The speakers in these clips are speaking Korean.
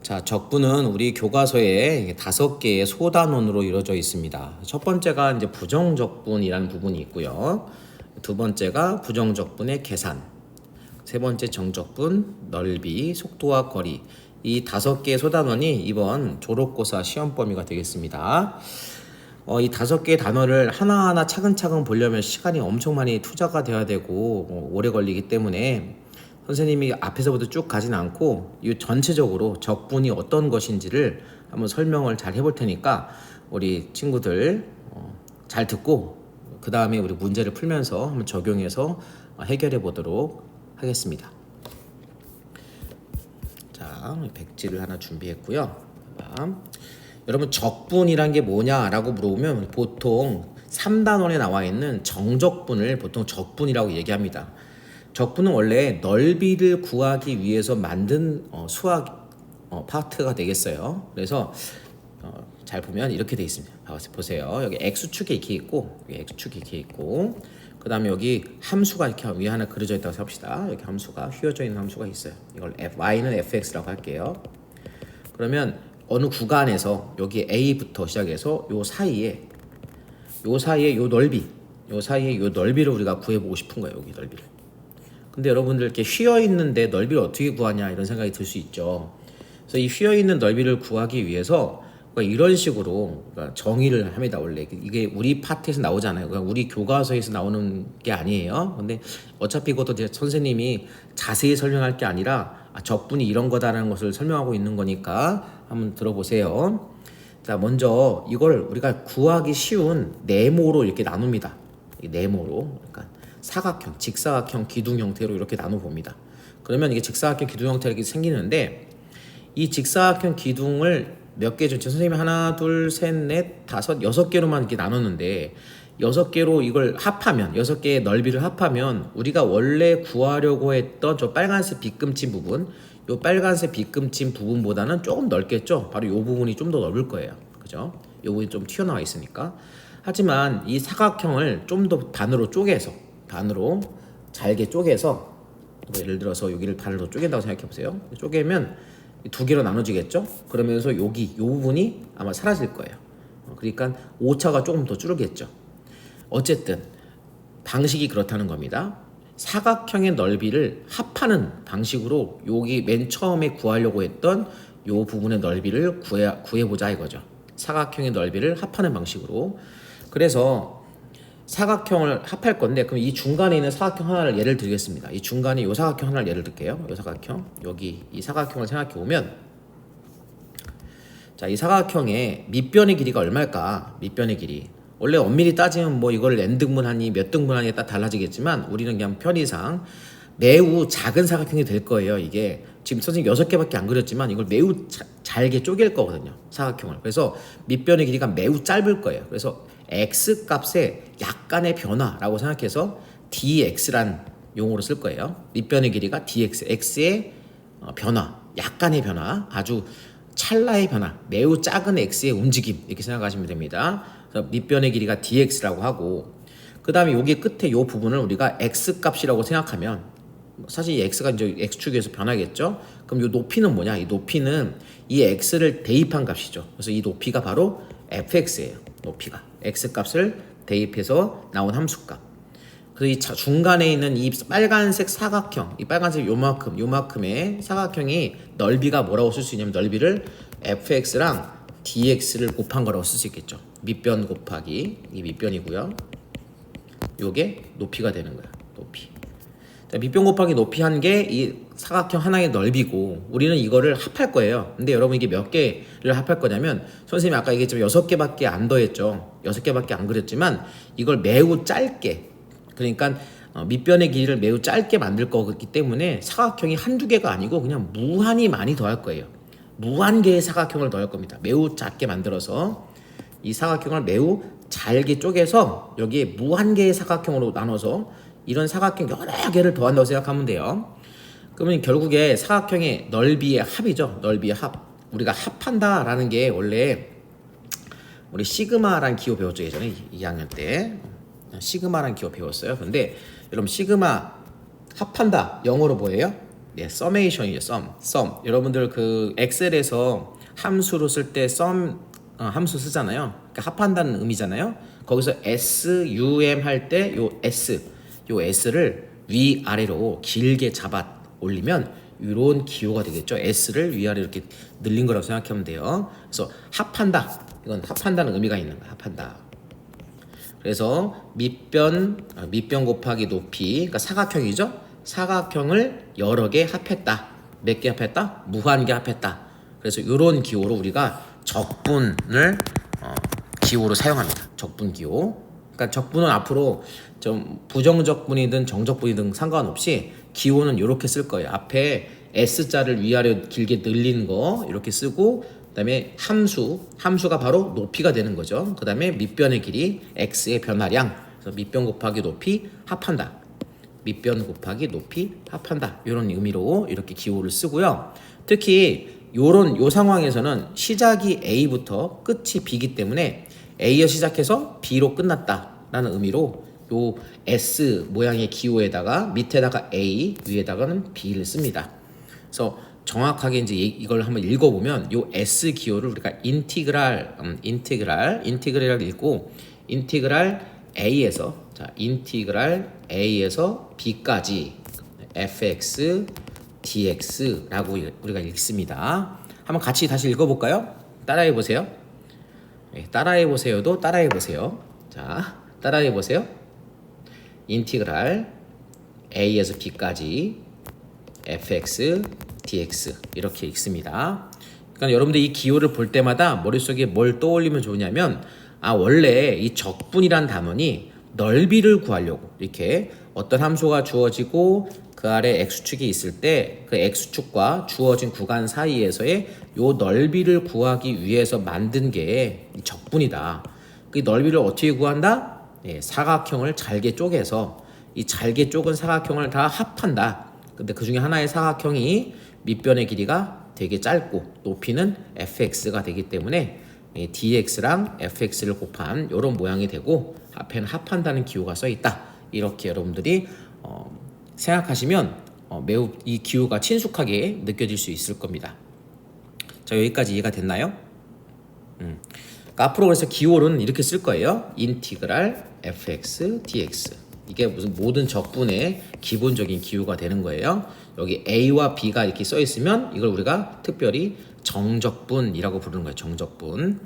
자, 적분은 우리 교과서에 5개의 소단원으로 이루어져 있습니다. 첫 번째가 이제 부정적분이라는 부분이 있고요. 두 번째가 부정적분의 계산, 세 번째 정적분, 넓이, 속도와 거리. 이 5개의 소단원이 이번 졸업고사 시험 범위가 되겠습니다. 이 5개의 단어를 하나하나 차근차근 보려면 시간이 엄청 많이 투자가 돼야 되고 오래 걸리기 때문에 선생님이 앞에서부터 쭉 가진 않고 이 전체적으로 적분이 어떤 것인지를 한번 설명을 잘 해볼 테니까 우리 친구들 잘 듣고 그 다음에 우리 문제를 풀면서 한번 적용해서 해결해 보도록 하겠습니다. 자, 백지를 하나 준비했고요. 여러분, 적분이란 게 뭐냐라고 물어보면 보통 3단원에 나와 있는 정적분을 보통 적분이라고 얘기합니다. 적분은 원래 넓이를 구하기 위해서 만든 수학 파트가 되겠어요. 그래서 잘 보면 이렇게 돼 있습니다. 보세요. 여기 x축이 이렇게 있고, 여기 x축이 이렇게 있고, 그 다음에 여기 함수가 이렇게 위에 하나 그려져 있다고 합시다. 여기 함수가 휘어져 있는 함수가 있어요. 이걸 y는 fx라고 할게요. 그러면 어느 구간에서 여기 a부터 시작해서 요 사이에 요 넓이, 요 사이에 요 넓이를 우리가 구해보고 싶은 거예요. 여기 넓이를. 근데 여러분들 이렇게 휘어 있는데 넓이를 어떻게 구하냐 이런 생각이 들 수 있죠. 그래서 이 휘어 있는 넓이를 구하기 위해서 이런 식으로 정의를 합니다. 원래 이게 우리 파트에서 나오잖아요. 우리 교과서에서 나오는 게 아니에요. 근데 어차피 이것도 선생님이 자세히 설명할 게 아니라 적분이 이런 거다라는 것을 설명하고 있는 거니까 한번 들어보세요. 자, 먼저 이걸 우리가 구하기 쉬운 네모로 이렇게 나눕니다. 네모로, 그러니까 사각형, 직사각형, 기둥 형태로 이렇게 나눠 봅니다. 그러면 이게 직사각형, 기둥 형태가 이렇게 생기는데 이 직사각형 기둥을 몇 개 줬죠? 선생님이 하나, 둘, 셋, 넷, 다섯, 6개로만 이렇게 나눴는데 6개로 이걸 합하면 6개의 넓이를 합하면 우리가 원래 구하려고 했던 저 빨간색 빗금친 부분, 요 빨간색 빗금친 부분보다는 조금 넓겠죠? 바로 요 부분이 좀 더 넓을 거예요. 그죠? 요 부분이 좀 튀어나와 있으니까. 하지만 이 사각형을 좀 더 반으로 잘게 쪼개서 예를 들어서 여기를 반으로 쪼갠다고 생각해 보세요. 쪼개면 2개로 나눠지겠죠? 그러면서 요 부분이 아마 사라질 거예요. 그러니까 오차가 조금 더 줄겠죠. 어쨌든 방식이 그렇다는 겁니다. 사각형의 넓이를 합하는 방식으로 여기 맨 처음에 구하려고 했던 요 부분의 넓이를 구해보자 이거죠. 사각형의 넓이를 합하는 방식으로. 그래서 사각형을 합할 건데, 그럼 이 중간에 있는 사각형 하나를 예를 들겠습니다. 이 중간에 이 사각형 하나를 예를 들게요. 이 사각형, 여기 이 사각형을 생각해 보면, 자, 이 사각형의 밑변의 길이가 얼마일까? 밑변의 길이. 원래 엄밀히 따지면 뭐 이걸 n등분하니 몇 등분하니에 따라 달라지겠지만 우리는 그냥 편의상 매우 작은 사각형이 될 거예요. 이게 지금 선생님 6개밖에 안 그렸지만 이걸 매우 잘게 쪼갤 거거든요. 사각형을. 그래서 밑변의 길이가 매우 짧을 거예요. 그래서 x 값의 약간의 변화라고 생각해서 dx란 용어로 쓸 거예요. 밑변의 길이가 dx, x의 변화, 약간의 변화, 아주 찰나의 변화, 매우 작은 x의 움직임 이렇게 생각하시면 됩니다. 그래서 밑변의 길이가 dx라고 하고, 그 다음에 여기 끝에 이 부분을 우리가 x 값이라고 생각하면 사실 이 x가 이제 x축에서 변하겠죠. 그럼 이 높이는 뭐냐? 이 높이는 이 x를 대입한 값이죠. 그래서 이 높이가 바로 fx예요. 높이가 x 값을 대입해서 나온 함수값. 그래서 이 중간에 있는 이 빨간색 사각형, 이 빨간색 요만큼의 사각형이 넓이가 뭐라고 쓸 수 있냐면 넓이를 fx랑 dx를 곱한 거라고 쓸 수 있겠죠. 밑변 곱하기 이 밑변이고요. 요게 높이가 되는 거야. 높이. 자, 밑변 곱하기 높이 한 게 이 사각형 하나의 넓이고 우리는 이거를 합할 거예요. 근데 여러분 이게 몇 개를 합할 거냐면 선생님이 아까 얘기했지만 6개밖에 안 더했죠. 6개밖에 안 그렸지만 이걸 매우 짧게, 그러니까 밑변의 길이를 매우 짧게 만들 거기 때문에 사각형이 한두 개가 아니고 그냥 무한히 많이 더할 거예요. 무한 개의 사각형을 더할 겁니다. 매우 작게 만들어서 이 사각형을 매우 잘게 쪼개서 여기에 무한 개의 사각형으로 나눠서 이런 사각형 여러 개를 더한다고 생각하면 돼요. 그러면 결국에 사각형의 넓이의 합이죠. 넓이의 합. 우리가 합한다라는 게 원래 우리 시그마라는 기호 배웠죠. 예전에 2학년 때 시그마라는 기호 배웠어요. 근데 여러분 시그마 합한다 영어로 뭐예요? 서메이션이죠. 썸. 여러분들 그 엑셀에서 함수로 쓸 때 함수 쓰잖아요. 그러니까 합한다는 의미잖아요. 거기서 SUM 할 때 요 S를 위아래로 길게 잡아 올리면 이런 기호가 되겠죠. S를 위아래 이렇게 늘린 거라고 생각하면 돼요. 그래서 합한다. 이건 합한다는 의미가 있는 거야. 합한다. 그래서 밑변 곱하기 높이, 그러니까 사각형이죠. 사각형을 여러 개 합했다. 몇 개 합했다? 무한 개 합했다. 그래서 이런 기호로 우리가 적분을 기호로 사용합니다. 적분 기호. 그러니까 적분은 앞으로 좀 부정적분이든 정적분이든 상관없이 기호는 이렇게 쓸 거예요. 앞에 S자를 위아래 길게 늘린 거 이렇게 쓰고, 그다음에 함수가 바로 높이가 되는 거죠. 그다음에 밑변의 길이 x의 변화량. 그래서 밑변 곱하기 높이 합한다. 밑변 곱하기 높이 합한다. 이런 의미로 이렇게 기호를 쓰고요. 특히 요 상황에서는 시작이 A부터 끝이 B이기 때문에 A에 시작해서 B로 끝났다라는 의미로 요 S 모양의 기호에다가 밑에다가 A, 위에다가는 B를 씁니다. 그래서 정확하게 이제 이걸 한번 읽어보면 요 S 기호를 우리가 인티그랄을 읽고 인티그랄 A에서 B까지 fx dx라고 우리가 읽습니다. 한번 같이 다시 읽어볼까요? 따라해 보세요. 따라해 보세요도 따라해 보세요. 자, 따라해 보세요. 인티그랄 A에서 B까지 fx dx 이렇게 읽습니다. 그러니까 여러분들 이 기호를 볼 때마다 머릿속에 뭘 떠올리면 좋으냐면, 원래 이 적분이란 단원이 넓이를 구하려고 이렇게 어떤 함수가 주어지고 그 아래 x축이 있을 때 그 x축과 주어진 구간 사이에서의 요 넓이를 구하기 위해서 만든 게 이 적분이다. 그 넓이를 어떻게 구한다? 사각형을 잘게 쪼개서 이 잘게 쪼근 사각형을 다 합한다. 근데 그 중에 하나의 사각형이 밑변의 길이가 되게 짧고 높이는 fx가 되기 때문에 dx랑 fx를 곱한 이런 모양이 되고 앞에는 합한다는 기호가 써 있다. 이렇게 여러분들이 생각하시면 매우 이 기호가 친숙하게 느껴질 수 있을 겁니다. 자, 여기까지 이해가 됐나요? 그러니까 앞으로 그래서 기호는 이렇게 쓸 거예요. 인티그랄 fx dx. 이게 무슨 모든 적분의 기본적인 기호가 되는 거예요. 여기 A와 B가 이렇게 써 있으면 이걸 우리가 특별히 정적분이라고 부르는 거예요. 정적분.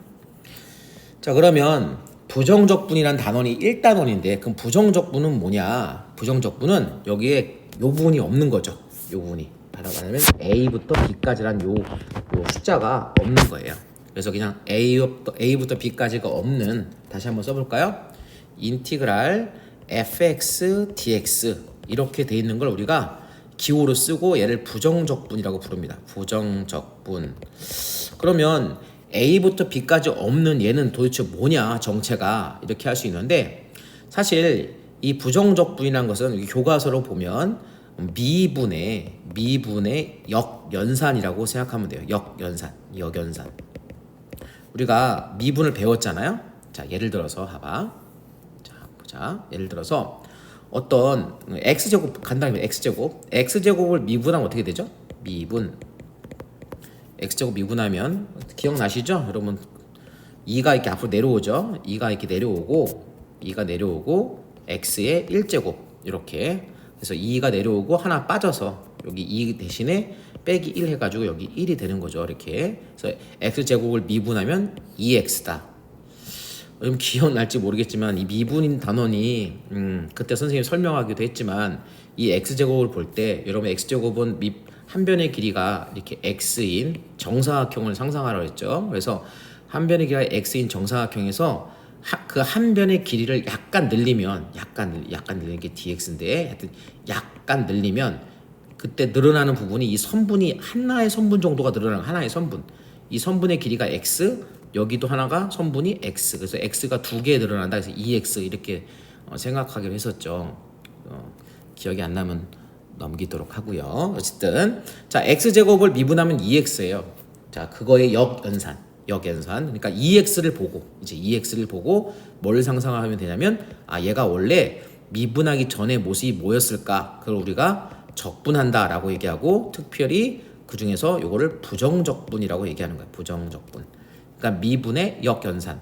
자, 그러면 부정적분이란 단원이 1단원인데 그럼 부정적분은 뭐냐? 부정적분은 여기에 요 부분이 없는 거죠. 요 부분이. 말하자면 A부터 B까지란 요 숫자가 없는 거예요. 그래서 그냥 A부터 B까지가 없는, 다시 한번 써볼까요? 인티그랄 fx dx 이렇게 돼 있는 걸 우리가 기호로 쓰고 얘를 부정적분이라고 부릅니다. 부정적분. 그러면 A부터 B까지 없는 얘는 도대체 뭐냐, 정체가, 이렇게 할 수 있는데, 사실 이 부정적분이라는 것은 교과서로 보면 미분의 역연산이라고 생각하면 돼요. 역연산. 우리가 미분을 배웠잖아요. 자, 예를 들어서 봐봐. 자, 예를 들어서 어떤 x제곱, 간단하게 x제곱을 미분하면 어떻게 되죠? x제곱 미분하면 기억나시죠? 여러분 2가 이렇게 앞으로 내려오죠? 2가 이렇게 내려오고 x의 1제곱 이렇게, 그래서 2가 내려오고 하나 빠져서 여기 2 대신에 빼기 1 해가지고 여기 1이 되는 거죠. 이렇게. 그래서 x제곱을 미분하면 2x다. 좀 기억날지 모르겠지만 이 미분인 단원이 그때 선생님이 설명하기도 했지만, 이 x제곱을 볼 때 여러분 x제곱은 한 변의 길이가 이렇게 x인 정사각형을 상상하라고 했죠. 그래서 한 변의 길이가 x인 정사각형에서 그 한 변의 길이를 약간 늘리면, 약간 늘리는 게 dx인데, 하여튼 약간 늘리면 그때 늘어나는 부분이 이 선분이 하나의 선분 정도가 늘어나는, 하나의 선분, 이 선분의 길이가 x, 여기도 하나가 선분이 x, 그래서 x가 두 개 늘어난다. 그래서 2x 이렇게 생각하기로 했었죠. 기억이 안 나면 넘기도록 하고요. 어쨌든 자, x제곱을 미분하면 2x예요. 자, 그거의 역연산. 그러니까 2x를 보고 뭘 상상하면 되냐면, 얘가 원래 미분하기 전의 모습이 뭐였을까? 그걸 우리가 적분한다 라고 얘기하고, 특별히 그 중에서 요거를 부정적분이라고 얘기하는 거예요. 부정적분. 그러니까 미분의 역연산.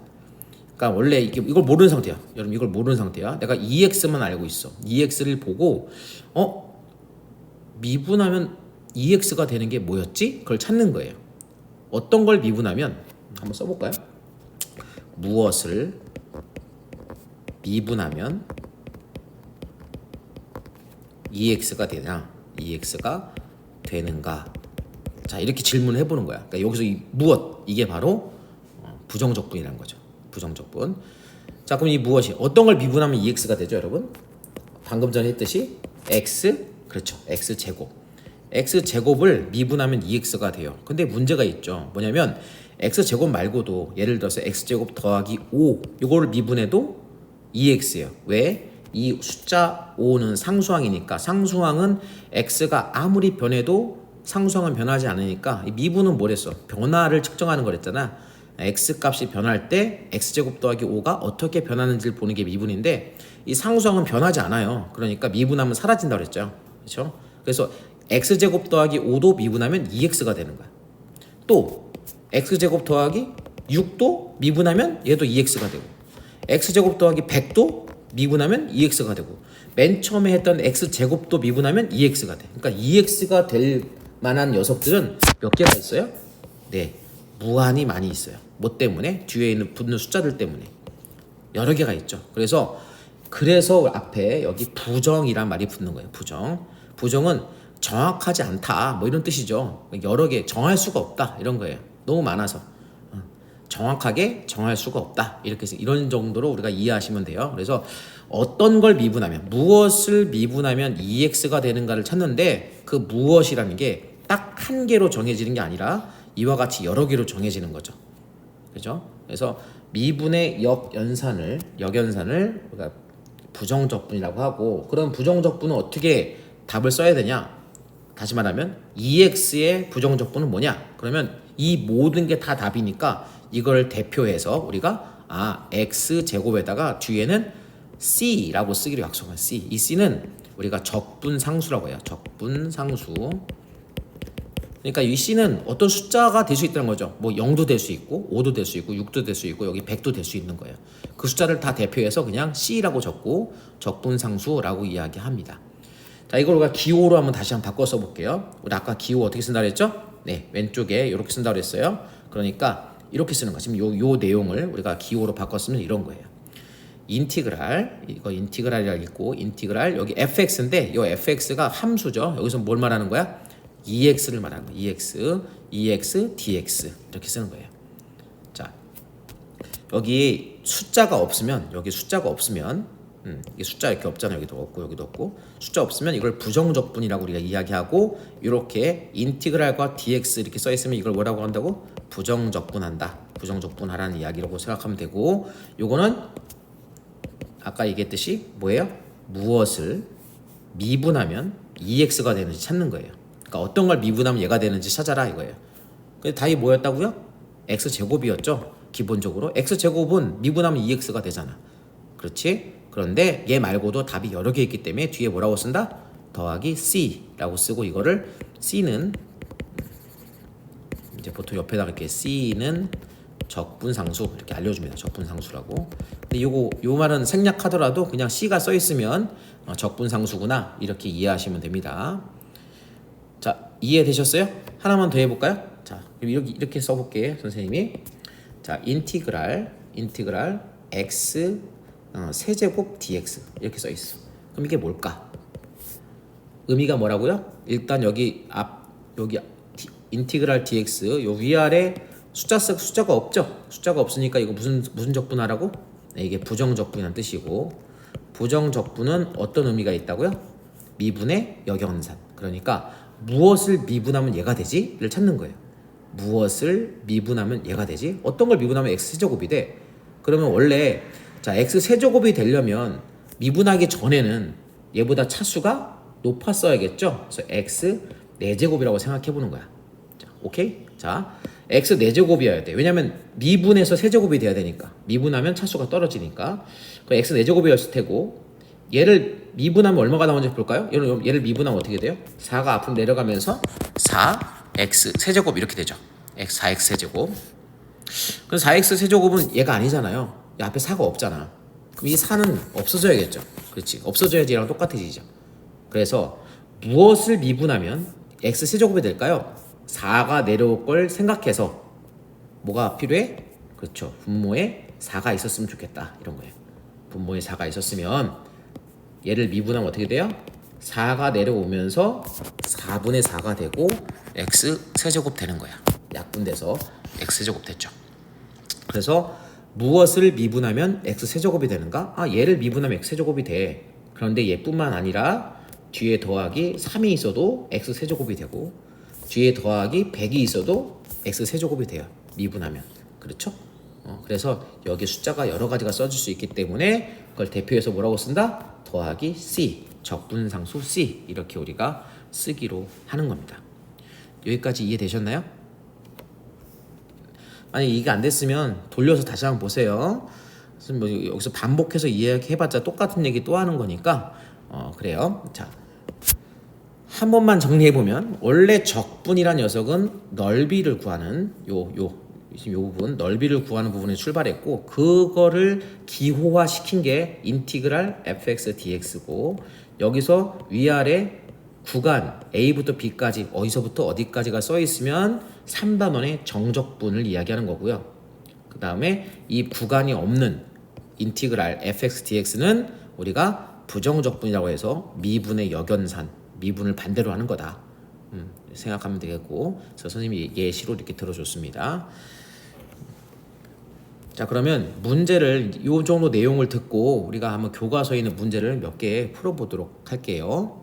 그러니까 원래 이걸 모르는 상태야. 여러분 이걸 모르는 상태야. 내가 EX만 알고 있어. EX를 보고 미분하면 EX가 되는 게 뭐였지? 그걸 찾는 거예요. 어떤 걸 미분하면 한번 써볼까요? 무엇을 미분하면 EX가 되냐? EX가 되는가? 자, 이렇게 질문을 해보는 거야. 그러니까 여기서 이 무엇, 이게 바로 부정적분이라는 거죠. 부정적분. 자, 그럼 이 무엇이 어떤 걸 미분하면 EX가 되죠, 여러분? 방금 전에 했듯이 X, 그렇죠. X제곱. X제곱을 미분하면 EX가 돼요. 근데 문제가 있죠. 뭐냐면 X제곱 말고도 예를 들어서 X제곱 더하기 5 이거를 미분해도 EX예요. 왜? 이 숫자 5는 상수항이니까, 상수항은 X가 아무리 변해도 상수항은 변하지 않으니까, 이 미분은 뭐랬어? 변화를 측정하는 거랬잖아. X 값이 변할 때 X제곱 더하기 5가 어떻게 변하는지를 보는 게 미분인데, 이 상수항은 변하지 않아요. 그러니까 미분하면 사라진다고 그랬죠. 그렇죠? 그래서 X제곱 더하기 5도 미분하면 EX가 되는 거야. 또 X제곱 더하기 6도 미분하면 얘도 EX가 되고, X제곱 더하기 100도 미분하면 EX가 되고, 맨 처음에 했던 X제곱도 미분하면 EX가 돼. 그러니까 EX가 될 만한 녀석들은 몇 개가 있어요? 네, 무한히 많이 있어요. 뭐 때문에? 뒤에 있는 붙는 숫자들 때문에 여러 개가 있죠. 그래서 앞에 여기 부정이란 말이 붙는 거예요. 부정은 정확하지 않다 뭐 이런 뜻이죠. 여러 개 정할 수가 없다 이런 거예요. 너무 많아서 정확하게 정할 수가 없다, 이렇게 해서 이런 정도로 우리가 이해하시면 돼요. 그래서 어떤 걸 미분하면, 무엇을 미분하면 EX가 되는가를 찾는데, 그 무엇이라는 게 딱 한 개로 정해지는 게 아니라 이와 같이 여러 개로 정해지는 거죠. 그죠? 그래서 미분의 역연산을 우리가 부정적분이라고 하고, 그럼 부정적분은 어떻게 답을 써야 되냐? 다시 말하면 EX의 부정적분은 뭐냐? 그러면 이 모든 게 다 답이니까 이걸 대표해서 우리가 X제곱에다가 뒤에는 C라고 쓰기로 약속한 C. 이 C는 우리가 적분상수라고 해요. 적분상수. 그러니까 이 C는 어떤 숫자가 될 수 있다는 거죠. 뭐 0도 될 수 있고 5도 될 수 있고 6도 될 수 있고 여기 100도 될 수 있는 거예요. 그 숫자를 다 대표해서 그냥 C라고 적고 적분상수라고 이야기합니다. 자, 이걸 우리가 기호로 한번 다시 한번 바꿔 써볼게요. 우리 아까 기호 어떻게 쓴다고 했죠? 네, 왼쪽에 이렇게 쓴다고 했어요. 그러니까 이렇게 쓰는 거. 지금 요 내용을 우리가 기호로 바꿨으면 이런 거예요. 인티그랄, 이거 인티그랄이라고 있고, 인티그랄 여기 fx인데, 이 fx가 함수죠. 여기서 뭘 말하는 거야? ex를 말하는 거야. ex dx 이렇게 쓰는 거예요. 자, 여기 숫자가 없으면 이게 숫자 이렇게 없잖아요. 여기도 없고 숫자 없으면 이걸 부정적분이라고 우리가 이야기하고, 이렇게 인티그랄과 dx 이렇게 써 있으면 이걸 뭐라고 한다고? 부정적분하라는 이야기라고 생각하면 되고, 요거는 아까 얘기했듯이 뭐예요? 무엇을 미분하면 EX가 되는지 찾는 거예요. 그러니까 어떤 걸 미분하면 얘가 되는지 찾아라 이거예요. 근데 답이 뭐였다고요? X제곱이었죠. 기본적으로 X제곱은 미분하면 EX가 되잖아. 그렇지? 그런데 얘 말고도 답이 여러 개 있기 때문에 뒤에 뭐라고 쓴다? 더하기 C라고 쓰고, 이거를 C는 이제 보통 옆에다가 이렇게 C는 적분상수 이렇게 알려줍니다. 적분상수라고. 근데 요 말은 생략하더라도 그냥 C가 써 있으면 적분상수구나 이렇게 이해하시면 됩니다. 자, 이해되셨어요? 하나만 더 해볼까요? 자, 이렇게 써볼게요, 선생님이. 자, 인티그랄 x 세제곱 dx 이렇게 써 있어. 그럼 이게 뭘까? 의미가 뭐라고요? 일단 여기 인티그랄 dx 요 위아래 숫자가 없죠. 숫자가 없으니까 이거 무슨 적분하라고? 네, 이게 부정적분이라는 뜻이고, 부정적분은 어떤 의미가 있다고요? 미분의 역연산. 그러니까 무엇을 미분하면 얘가 되지?를 찾는 거예요. 무엇을 미분하면 얘가 되지? 어떤 걸 미분하면 x제곱이 돼? 그러면 원래 자, x세제곱이 되려면 미분하기 전에는 얘보다 차수가 높았어야겠죠? 그래서 x 4제곱이라고 생각해 보는 거야. 자, 오케이? 자, x 4제곱이어야 돼. 왜냐면 미분해서 세제곱이 돼야 되니까. 미분하면 차수가 떨어지니까. 그 x 4제곱이었을 테고, 얘를 미분하면 얼마가 나오는지 볼까요? 얘를 미분하면 어떻게 돼요? 4가 앞으로 내려가면서 4x 세제곱 이렇게 되죠. 4x 세제곱. 그럼 4x 세제곱은 얘가 아니잖아요. 이 앞에 4가 없잖아. 그럼 이 4는 없어져야겠죠. 그렇지. 없어져야지 얘랑 똑같아지죠. 그래서 무엇을 미분하면 x 세제곱이 될까요? 4가 내려올 걸 생각해서 뭐가 필요해? 그렇죠. 분모에 4가 있었으면 좋겠다. 이런 거예요. 분모에 4가 있었으면 얘를 미분하면 어떻게 돼요? 4가 내려오면서 4분의 4가 되고 x 세제곱 되는 거야. 약분돼서 x 세제곱 됐죠. 그래서 무엇을 미분하면 x 세제곱이 되는가? 얘를 미분하면 x 세제곱이 돼. 그런데 얘뿐만 아니라 뒤에 더하기 3이 있어도 x 세제곱이 되고 뒤에 더하기 100이 있어도 x 세제곱이 돼요. 미분하면. 그렇죠? 그래서 여기 숫자가 여러 가지가 써질 수 있기 때문에 그걸 대표해서 뭐라고 쓴다? 더하기 c, 적분상수 c 이렇게 우리가 쓰기로 하는 겁니다. 여기까지 이해되셨나요? 만약 이게 안 됐으면 돌려서 다시 한번 보세요. 뭐 여기서 반복해서 이야기해봤자 똑같은 얘기 또 하는 거니까 그래요. 자, 한 번만 정리해보면 원래 적분이란 녀석은 넓이를 구하는 요 부분, 넓이를 구하는 부분에 출발했고 그거를 기호화시킨 게 인티그랄 fx dx고 여기서 위아래 구간 A부터 B까지 어디서부터 어디까지가 써 있으면 3단원의 정적분을 이야기하는 거고요. 그 다음에 이 구간이 없는 인티그랄 fx dx는 우리가 부정적분이라고 해서 미분의 역연산, 미분을 반대로 하는 거다. 생각하면 되겠고, 그래서 선생님이 예시로 이렇게 들어줬습니다. 자, 그러면 문제를 이 정도 내용을 듣고 우리가 한번 교과서에 있는 문제를 몇 개 풀어보도록 할게요.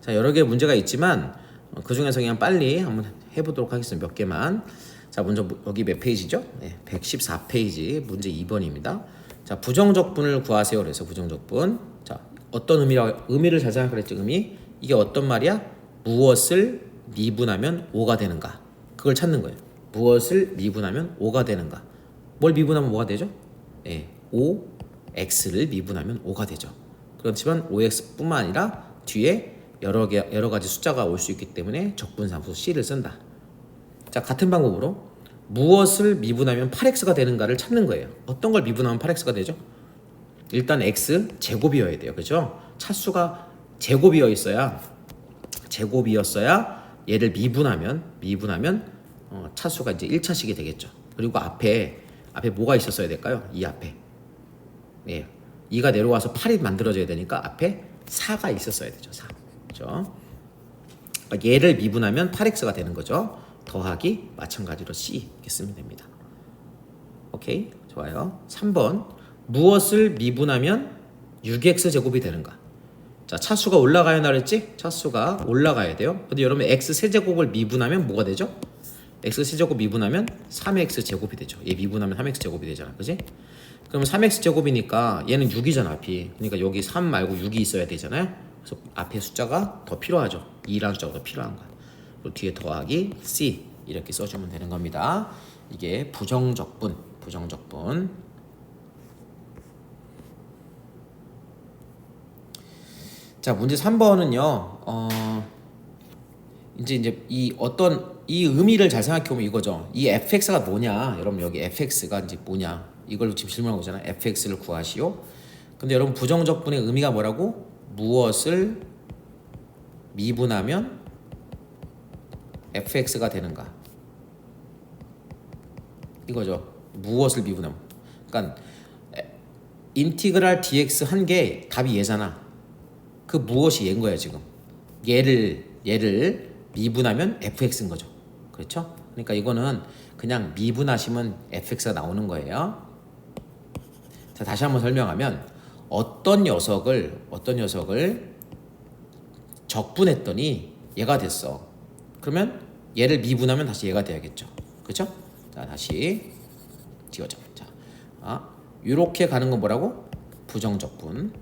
자, 여러 개의 문제가 있지만 그 중에서 그냥 빨리 한번 해보도록 하겠습니다. 몇 개만. 자, 먼저 여기 몇 페이지죠? 네, 114페이지 문제 2번입니다. 자, 부정적분을 구하세요. 그래서 부정적분. 자, 어떤 의미를 잘 생각하랬지? 의미. 이게 어떤 말이야? 무엇을 미분하면 5가 되는가? 그걸 찾는 거예요. 무엇을 미분하면 5가 되는가? 뭘 미분하면 뭐가 되죠? 네, 5x를 미분하면 5가 되죠. 그렇지만 5x뿐만 아니라 뒤에 여러 가지 숫자가 올 수 있기 때문에 적분상수 c를 쓴다. 자, 같은 방법으로 무엇을 미분하면 8x가 되는가를 찾는 거예요. 어떤 걸 미분하면 8x가 되죠? 일단 x 제곱이어야 돼요. 그죠? 차수가 제곱이었어야 얘를 미분하면 차수가 이제 1차식이 되겠죠. 그리고 앞에 뭐가 있었어야 될까요? 이 앞에. 예. 2가 내려와서 8이 만들어져야 되니까 앞에 4가 있었어야 되죠. 4. 그렇죠? 얘를 미분하면 8x가 되는 거죠. 더하기 마찬가지로 c 이렇게 쓰면 됩니다. 오케이, 좋아요. 3번 무엇을 미분하면 6x 제곱이 되는가? 자, 차수가 올라가야 나랬지? 차수가 올라가야 돼요. 근데 여러분 x 세제곱을 미분하면 뭐가 되죠? x 세제곱 미분하면 3x 제곱이 되죠. 얘 미분하면 3x 제곱이 되잖아, 그지? 그러면 3x 제곱이니까 얘는 6이잖아, 앞이. 그러니까 여기 3 말고 6이 있어야 되잖아요. 그래서 앞에 숫자가 더 필요하죠. 2라는 숫자가 더 필요한 거야. 그리고 뒤에 더하기 c 이렇게 써주면 되는 겁니다. 이게 부정적분. 자, 문제 3번은요. 이제 이 의미를 잘 생각해 보면 이거죠. 이 fx가 뭐냐? 여러분 여기 fx가 이제 뭐냐? 이걸 지금 질문하고 있잖아요. fx를 구하시오. 근데 여러분 부정적분의 의미가 뭐라고? 무엇을 미분하면 fx가 되는가? 이거죠. 무엇을 미분하면. 그러니까 인티그랄 dx 한 게 답이 얘잖아. 그 무엇이 얘인 거야 지금. 얘를 미분하면 fx인 거죠. 그렇죠? 그러니까 이거는 그냥 미분하시면 fx가 나오는 거예요. 자, 다시 한번 설명하면 어떤 녀석을 적분했더니 얘가 됐어. 그러면 얘를 미분하면 다시 얘가 돼야겠죠. 그렇죠? 자, 다시 지워져. 자, 이렇게 가는 건 뭐라고? 부정적분.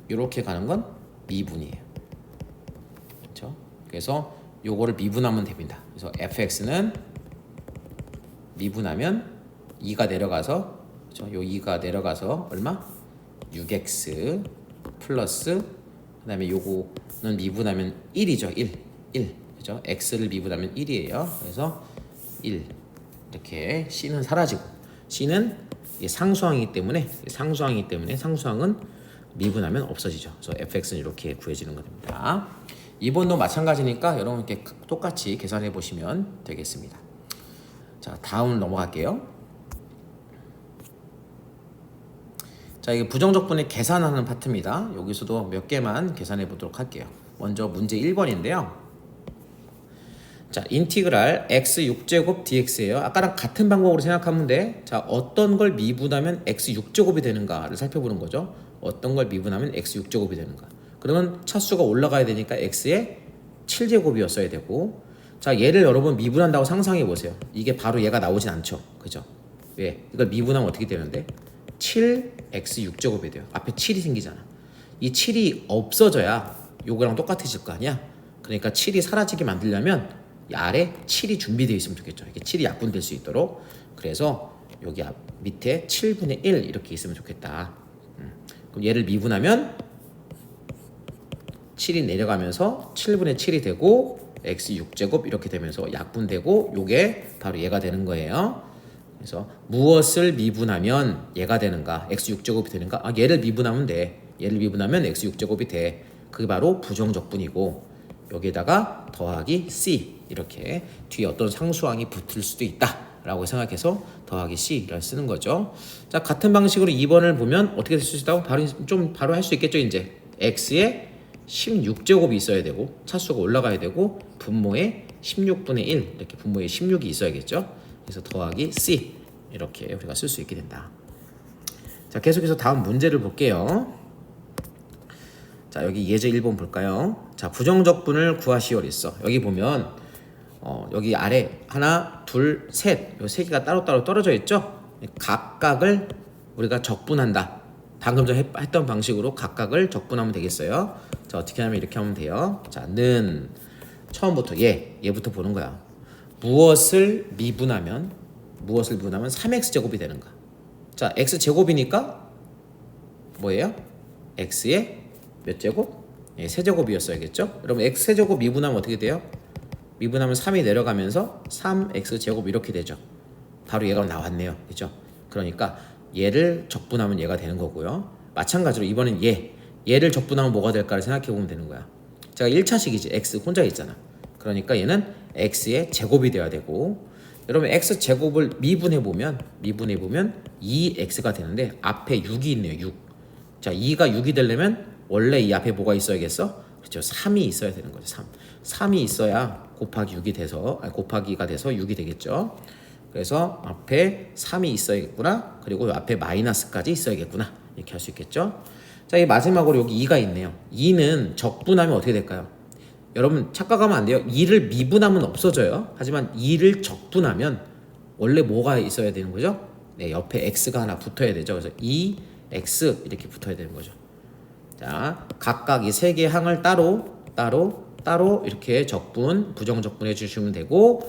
이렇게 가는 건 미분이에요. 그렇죠? 그래서 요거를 미분하면 됩니다. 그래서 fx는 미분하면 2가 내려가서, 그렇죠? 요 2가 내려가서 얼마? 6x 플러스, 그 다음에 요거는 미분하면 1이죠. 1. 그죠? x를 미분하면 1이에요. 그래서 1. 이렇게 c는 사라지고, c는 상수항이기 때문에 상수항은 미분하면 없어지죠. 그래서 fx는 이렇게 구해지는 겁니다. 2번도 마찬가지니까 여러분 이렇게 똑같이 계산해 보시면 되겠습니다. 자, 다음 넘어갈게요. 자, 이게 부정적분의 계산하는 파트입니다. 여기서도 몇 개만 계산해 보도록 할게요. 먼저 문제 1번인데요. 자, 인티그랄 x 6제곱 dx예요. 아까랑 같은 방법으로 생각하면 돼. 자, 어떤 걸 미분하면 x 6제곱이 되는가를 살펴보는 거죠. 어떤 걸 미분하면 x 6제곱이 되는가. 그러면 차수가 올라가야 되니까 x의 7제곱이었어야 되고, 자, 얘를 여러분 미분한다고 상상해 보세요. 이게 바로 얘가 나오진 않죠. 그죠? 왜? 이걸 미분하면 어떻게 되는데? 7x 6제곱이 돼요. 앞에 7이 생기잖아. 이 7이 없어져야 요거랑 똑같아질 거 아니야? 그러니까 7이 사라지게 만들려면 이 아래 7이 준비되어 있으면 좋겠죠. 이게 7이 약분될 수 있도록. 그래서 여기 밑에 7분의 1 이렇게 있으면 좋겠다. 그럼 얘를 미분하면 7이 내려가면서 7분의 7이 되고 x 6제곱 이렇게 되면서 약분되고, 요게 바로 얘가 되는 거예요. 그래서 무엇을 미분하면 얘가 되는가? x 6제곱이 되는가? 아, 얘를 미분하면 돼. 얘를 미분하면 x 6제곱이 돼. 그게 바로 부정적분이고, 여기에다가 더하기 c, 이렇게 뒤에 어떤 상수항이 붙을 수도 있다 라고 생각해서 더하기 c를 쓰는 거죠. 자, 같은 방식으로 2번을 보면 어떻게 될 수 있다고 바로 할 수 있겠죠. 이제 x에 16제곱이 있어야 되고, 차수가 올라가야 되고, 분모에 16분의 1 이렇게 분모에 16이 있어야겠죠. 그래서 더하기 c 이렇게 우리가 쓸 수 있게 된다. 자, 계속해서 다음 문제를 볼게요. 자, 여기 예제 1번 볼까요? 자, 부정적분을 구하시오 있어. 여기 보면 여기 아래 하나, 둘, 셋, 요 세 개가 따로따로 떨어져 있죠? 각각을 우리가 적분한다. 방금 전에 했던 방식으로 각각을 적분하면 되겠어요. 자, 어떻게 하면 이렇게 하면 돼요. 자, 는 처음부터 얘부터 보는 거야. 무엇을 미분하면 3x제곱이 되는가? 자, x제곱이니까 뭐예요? x의 몇 제곱? 세제곱이었어야겠죠? 여러분 x세제곱 미분하면 어떻게 돼요? 미분하면 3이 내려가면서 3x제곱 이렇게 되죠. 바로 얘가 나왔네요. 그죠? 그러니까 얘를 적분하면 얘가 되는 거고요. 마찬가지로 이번엔 얘를 적분하면 뭐가 될까를 생각해 보면 되는 거야. 제가 1차식이지. x 혼자 있잖아. 그러니까 얘는 x의 제곱이 돼야 되고, 여러분 x제곱을 미분해 보면 2x가 되는데 앞에 6이 있네요. 6. 자, 2가 6이 되려면 원래 이 앞에 뭐가 있어야겠어? 그렇죠. 3이 있어야 되는 거죠. 3이 있어야 곱하기 6이 돼서 곱하기가 돼서 6이 되겠죠. 그래서 앞에 3이 있어야겠구나. 그리고 앞에 마이너스까지 있어야겠구나. 이렇게 할 수 있겠죠. 자, 이 마지막으로 여기 2가 있네요. 2는 적분하면 어떻게 될까요? 여러분 착각하면 안 돼요. 2를 미분하면 없어져요. 하지만 2를 적분하면 원래 뭐가 있어야 되는 거죠? 네, 옆에 x가 하나 붙어야 되죠. 그래서 2x 이렇게 붙어야 되는 거죠. 자, 각각 이 세 개의 항을 따로 이렇게 부정적분해 주시면 되고,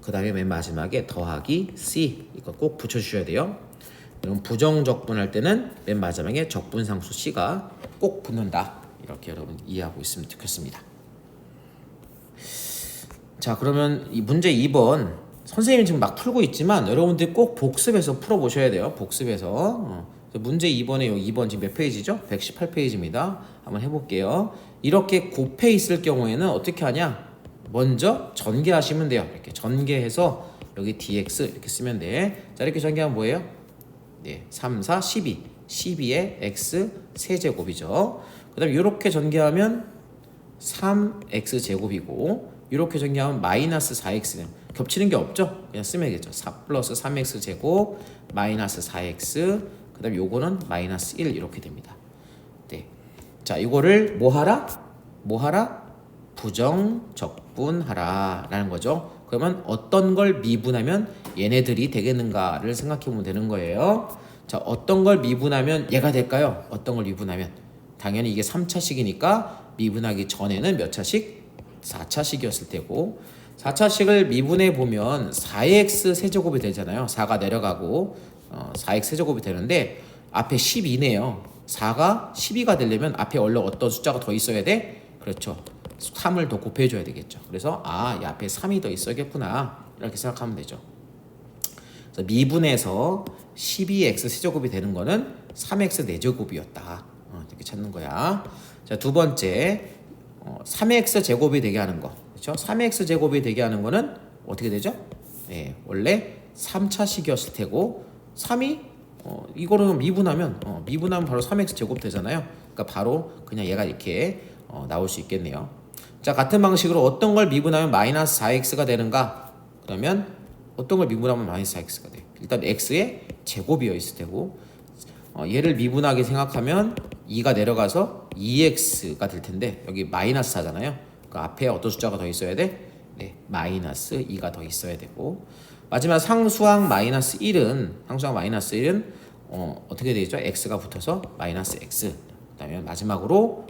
그 다음에 맨 마지막에 더하기 c 이거 꼭 붙여주셔야 돼요. 그럼 부정적분할 때는 맨 마지막에 적분상수 c가 꼭 붙는다. 이렇게 여러분 이해하고 있으면 좋겠습니다. 자, 그러면 이 문제 2번 선생님이 지금 막 풀고 있지만 여러분들이 꼭 복습해서 풀어보셔야 돼요. 복습해서. 문제 2번에 2번 지금 몇 페이지죠? 118페이지입니다. 한번 해볼게요. 이렇게 곱해 있을 경우에는 어떻게 하냐? 먼저 전개하시면 돼요. 이렇게 전개해서 여기 dx 이렇게 쓰면 돼. 자, 이렇게 전개하면 뭐예요? 네, 3, 4, 12. 12에 x 세제곱이죠. 그 다음에 이렇게 전개하면 3x제곱이고, 이렇게 전개하면 마이너스 4x. 겹치는 게 없죠? 그냥 쓰면 되겠죠. 4 플러스 3x제곱 마이너스 4x, 그 다음에 요거는 마이너스 1 이렇게 됩니다. 네. 자, 이거를 뭐 하라? 부정적분하라 라는 거죠. 그러면 어떤 걸 미분하면 얘네들이 되겠는가를 생각해 보면 되는 거예요. 자, 어떤 걸 미분하면 얘가 될까요? 어떤 걸 미분하면? 당연히 이게 3차식이니까 미분하기 전에는 몇 차식? 4차식이었을 테고 4차식을 미분해 보면 4x 세제곱이 되잖아요. 4가 내려가고 4x 세제곱이 되는데 앞에 12네요. 4가 12가 되려면 앞에 원래 어떤 숫자가 더 있어야 돼? 그렇죠. 3을 더 곱해줘야 되겠죠. 그래서 이 앞에 3이 더 있어야겠구나 이렇게 생각하면 되죠. 그래서 미분해서 12x 세제곱이 되는 거는 3x 4제곱이었다. 이렇게 찾는 거야. 자, 두 번째 3x 제곱이 되게 하는 거. 그렇죠? 3x 제곱이 되게 하는 거는 어떻게 되죠? 네, 원래 3차식이었을 테고 3이 이거를 미분하면 바로 3x 제곱 되잖아요. 그러니까 바로 그냥 얘가 이렇게 나올 수 있겠네요. 자, 같은 방식으로 어떤 걸 미분하면 마이너스 4x가 되는가? 그러면 어떤 걸 미분하면 마이너스 4x가 돼? 일단 x의 제곱이어 있을 테고 얘를 미분하게 생각하면 2가 내려가서 2x가 될 텐데 여기 마이너스 4잖아요. 그 앞에 어떤 숫자가 더 있어야 돼? 네, 마이너스 2가 더 있어야 되고 마지막 상수항 마이너스 1은 어떻게 되죠? x가 붙어서 마이너스 x. 그다음에 마지막으로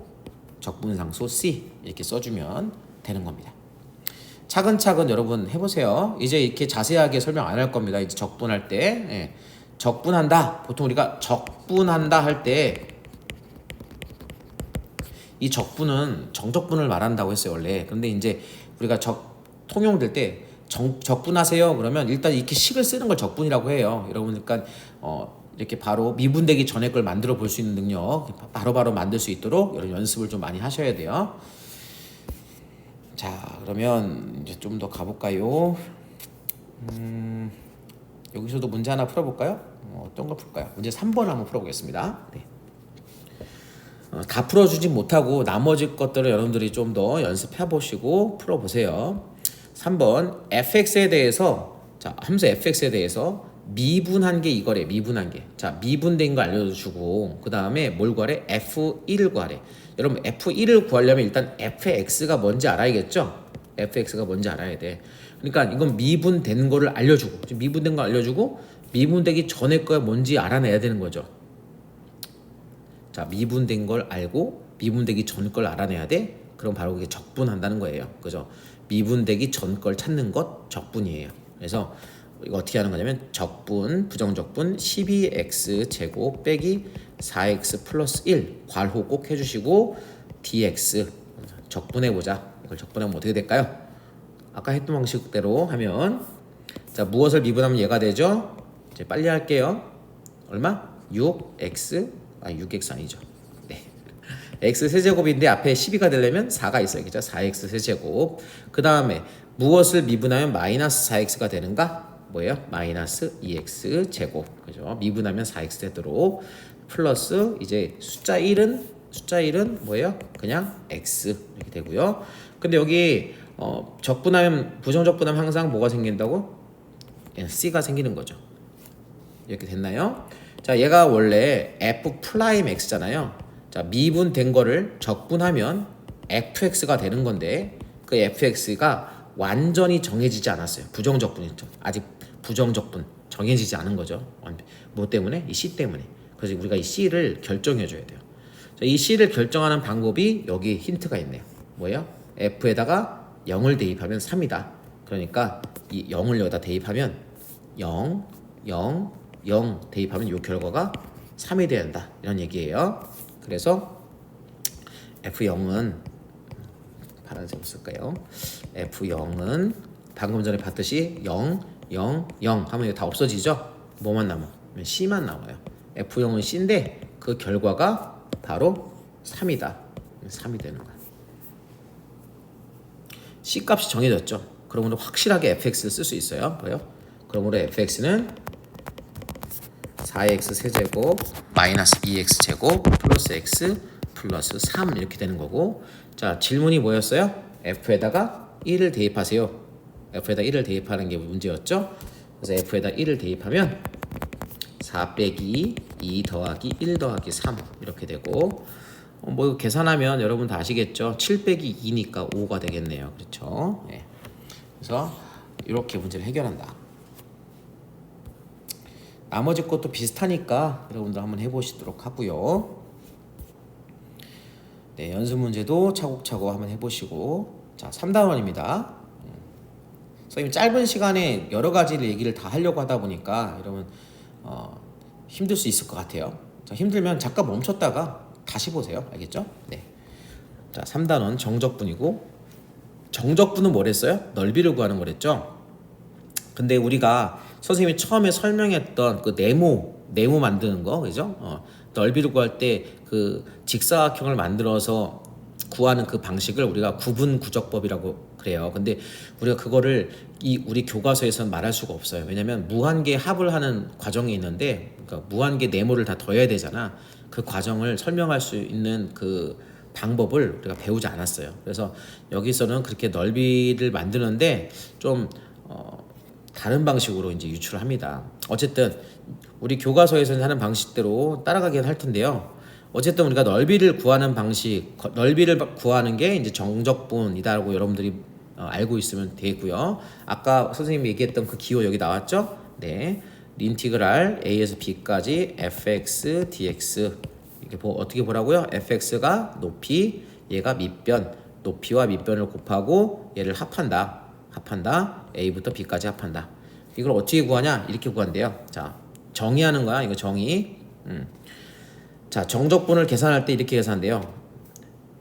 적분상수 c 이렇게 써주면 되는 겁니다. 차근차근 여러분 해보세요. 이제 이렇게 자세하게 설명 안 할 겁니다. 이제 적분할 때 적분한다. 보통 우리가 적분한다 할 때 이 적분은 정적분을 말한다고 했어요 원래. 그런데 이제 우리가 통용될 때 적분하세요 그러면 일단 이렇게 식을 쓰는 걸 적분이라고 해요. 여러분 그러니까 이렇게 바로 미분되기 전에 걸 만들어 볼 수 있는 능력 바로바로 만들 수 있도록 여러분 연습을 좀 많이 하셔야 돼요. 자, 그러면 이제 좀 더 가볼까요? 여기서도 문제 하나 풀어볼까요? 어떤 거 풀까요? 문제 3번 한번 풀어보겠습니다. 네. 다 풀어주진 못하고 나머지 것들을 여러분들이 좀 더 연습해 보시고 풀어보세요. 3번 fx에 대해서 함수 fx에 대해서 미분한 게 이거래. 미분한 게. 자, 미분된 거 알려주고 그 다음에 뭘 구하래? f1을 구하래. 여러분 f1을 구하려면 일단 fx가 뭔지 알아야겠죠? fx가 뭔지 알아야 돼. 그러니까 이건 미분된 거를 알려주고 미분된 거 알려주고 미분되기 전에 거가 뭔지 알아내야 되는 거죠. 자, 미분된 걸 알고 미분되기 전 걸 알아내야 돼. 그럼 바로 그게 적분한다는 거예요. 그죠? 미분되기 전 걸 찾는 것 적분이에요. 그래서 이거 어떻게 하는 거냐면 적분, 부정적분 12x 제곱 빼기 4x 플러스 1 괄호 꼭 해주시고 dx 적분해보자. 이걸 적분하면 어떻게 될까요? 아까 했던 방식대로 하면 자, 무엇을 미분하면 얘가 되죠? 이제 빨리 할게요. 얼마? 6x 6x 아니죠. 네. x 세제곱인데 앞에 12가 되려면 4가 있어야겠죠. 4x 세제곱. 그 다음에 무엇을 미분하면 마이너스 4x가 되는가? 뭐예요? 마이너스 2x 제곱. 그죠? 미분하면 4x 되도록 플러스 이제 숫자 1은 뭐예요? 그냥 x 이렇게 되고요. 근데 여기 적분하면 부정적분하면 항상 뭐가 생긴다고? c가 생기는 거죠. 이렇게 됐나요? 자, 얘가 원래 f'(x)잖아요. 자, 미분된 거를 적분하면 fx가 되는 건데 그 fx가 완전히 정해지지 않았어요. 부정적분이죠. 아직 부정적분 정해지지 않은 거죠. 뭐 때문에? 이 c 때문에. 그래서 우리가 이 c를 결정해 줘야 돼요. 자, 이 c를 결정하는 방법이 여기 힌트가 있네요. 뭐예요? f에다가 0을 대입하면 3이다. 그러니까 이 0을 여기다 대입하면 0, 0, 0 대입하면 이 결과가 3이 돼야 한다. 이런 얘기예요. 그래서 F0은 파란색을 쓸까요? F0은 방금 전에 봤듯이 0, 0, 0 하면 다 없어지죠? 뭐만 남아? C만 남아요. F0은 C인데 그 결과가 바로 3이다. 3이 되는 거야. C 값이 정해졌죠? 그러므로 확실하게 fx를 쓸 수 있어요. 그래요? 그러므로 fx는 4x 세제곱 마이너스 2x 제곱 플러스 x 플러스 3 이렇게 되는 거고. 자, 질문이 뭐였어요? f에다가 1을 대입하세요. f에다 1을 대입하는 게 문제였죠. 그래서 f에다 1을 대입하면 4 빼기 2 더하기 1 더하기 3 이렇게 되고 뭐 계산하면 여러분 다 아시겠죠? 7 빼기 2니까 5가 되겠네요. 그렇죠? 네. 그래서 이렇게 문제를 해결한다. 나머지 것도 비슷하니까 여러분들 한번 해보시도록 하고요. 네, 연습 문제도 차곡차곡 한번 해보시고 자, 3단원입니다. 선생님 짧은 시간에 여러 가지를 얘기를 다 하려고 하다 보니까 여러분 힘들 수 있을 것 같아요. 자, 힘들면 잠깐 멈췄다가 다시 보세요. 알겠죠? 네. 자, 3단원 정적분이고, 정적분은 뭐랬어요? 넓이를 구하는 거랬죠? 근데 우리가 선생님이 처음에 설명했던 그 네모 만드는 거, 그죠? 넓이를 구할 때 그 직사각형을 만들어서 구하는 그 방식을 우리가 구분구적법이라고 그래요. 근데 우리가 그거를 우리 교과서에서는 말할 수가 없어요. 왜냐면 무한계 합을 하는 과정이 있는데, 그러니까 무한계 네모를 다 더해야 되잖아. 그 과정을 설명할 수 있는 그 방법을 우리가 배우지 않았어요. 그래서 여기서는 그렇게 넓이를 만드는데 좀 다른 방식으로 이제 유출을 합니다. 어쨌든 우리 교과서에서는 하는 방식대로 따라가긴 할 텐데요. 어쨌든 우리가 넓이를 구하는 방식, 넓이를 구하는 게 이제 정적분이다라고 여러분들이 알고 있으면 되고요. 아까 선생님이 얘기했던 그 기호 여기 나왔죠? 네, 인티그랄 a에서 b까지 fx dx. 이게 어떻게 보라고요? fx가 높이, 얘가 밑변, 높이와 밑변을 곱하고 얘를 합한다. a부터 b까지 합한다. 이걸 어떻게 구하냐? 이렇게 구한대요. 자, 정의하는 거야. 이거 정의. 자, 정적분을 계산할 때 이렇게 계산한대요.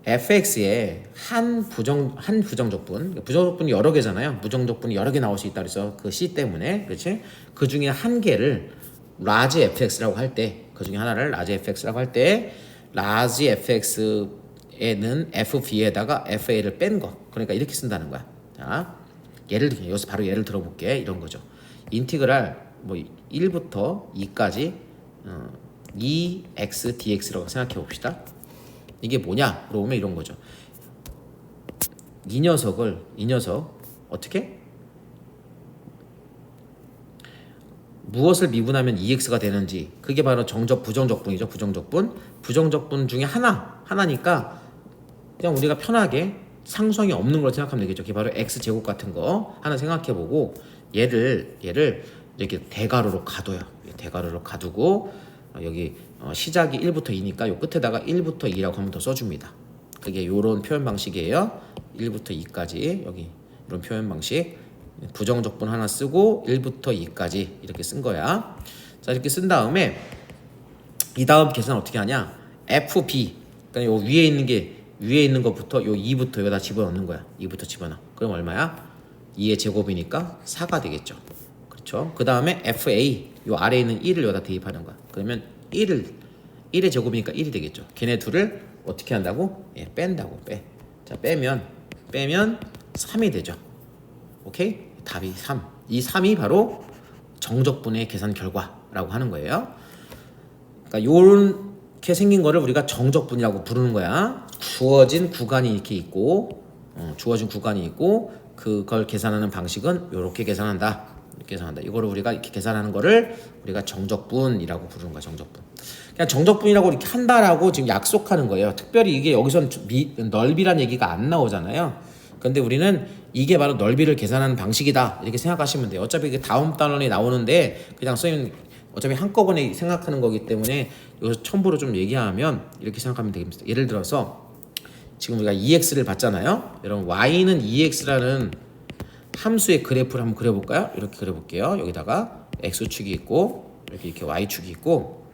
fx에 한 부정적분, 부정적분이 여러 개잖아요. 부정적분이 여러 개 나올 수 있다 그래서 그 c 때문에, 그렇지? 그 중에 한 개를 large fx라고 할 때, 그 중에 하나를 large fx라고 할 때, large fx에는 fb에다가 fa를 뺀 거. 그러니까 이렇게 쓴다는 거야. 자, 여기서 바로 예를 들어볼게. 이런 거죠. 인티그랄 뭐 1부터 2까지 2x dx라고 생각해 봅시다. 이게 뭐냐? 물어보면 이런 거죠. 이 녀석 어떻게? 무엇을 미분하면 2x가 되는지, 그게 바로 부정적분이죠. 부정적분 중에 하나니까 그냥 우리가 편하게 상수항이 없는 걸 생각하면 되겠죠. 그게 바로 x제곱 같은 거 하나 생각해보고, 얘를 이렇게 대괄호로 가둬요. 대괄호로 가두고 여기 시작이 1부터 2니까 요 끝에다가 1부터 2라고 한번 더 써줍니다. 그게 요런 표현 방식이에요. 1부터 2까지 여기 이런 표현 방식. 부정적분 하나 쓰고 1부터 2까지 이렇게 쓴 거야. 자, 이렇게 쓴 다음에 이 다음 계산 어떻게 하냐? FB, 그러니까 요 위에 있는 것부터 요 2부터 여기다 집어넣는 거야. 2부터 집어넣어. 그럼 얼마야? 2의 제곱이니까 4가 되겠죠. 그렇죠? 그 다음에 FA, 요 아래에 있는 1을 여기다 대입하는 거야. 그러면 1의 제곱이니까 1이 되겠죠. 걔네 둘을 어떻게 한다고? 뺀다고. 자, 빼면 3이 되죠. 오케이? 답이 3. 이 3이 바로 정적분의 계산 결과라고 하는 거예요. 그러니까 요렇게 생긴 거를 우리가 정적분이라고 부르는 거야. 주어진 구간이 이렇게 있고, 그걸 계산하는 방식은 요렇게 계산한다. 이거를 우리가 이렇게 계산하는 거를 우리가 정적분이라고 부르는 거야. 정적분. 그냥 정적분이라고 이렇게 한다라고 지금 약속하는 거예요. 특별히 이게 여기선 넓이란 얘기가 안 나오잖아요. 근데 우리는 이게 바로 넓이를 계산하는 방식이다, 이렇게 생각하시면 돼요. 어차피 이게 다음 단원에 나오는데 그냥 선생님 어차피 한꺼번에 생각하는 거기 때문에 여기서 첨부로 좀 얘기하면 이렇게 생각하면 되겠습니다. 예를 들어서 지금 우리가 2x를 봤잖아요. 여러분, y는 2x라는 함수의 그래프를 한번 그려볼까요? 이렇게 그려볼게요. 여기다가 x축이 있고 이렇게 y축이 있고,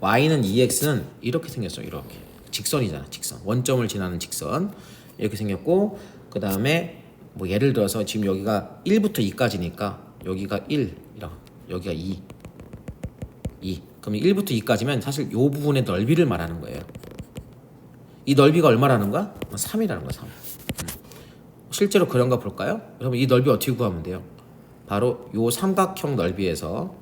y는 2x는 이렇게 생겼어요. 이렇게 직선이잖아. 직선, 원점을 지나는 직선 이렇게 생겼고, 그 다음에 뭐 예를 들어서 지금 여기가 1부터 2까지니까 여기가 1, 여기가 2. 그럼 1부터 2까지면 사실 이 부분의 넓이를 말하는 거예요. 이 넓이가 얼마라는 거야? 3이라는 거야. 3. 실제로 그런가 볼까요? 여러분, 이 넓이 어떻게 구하면 돼요? 바로 요 삼각형 넓이에서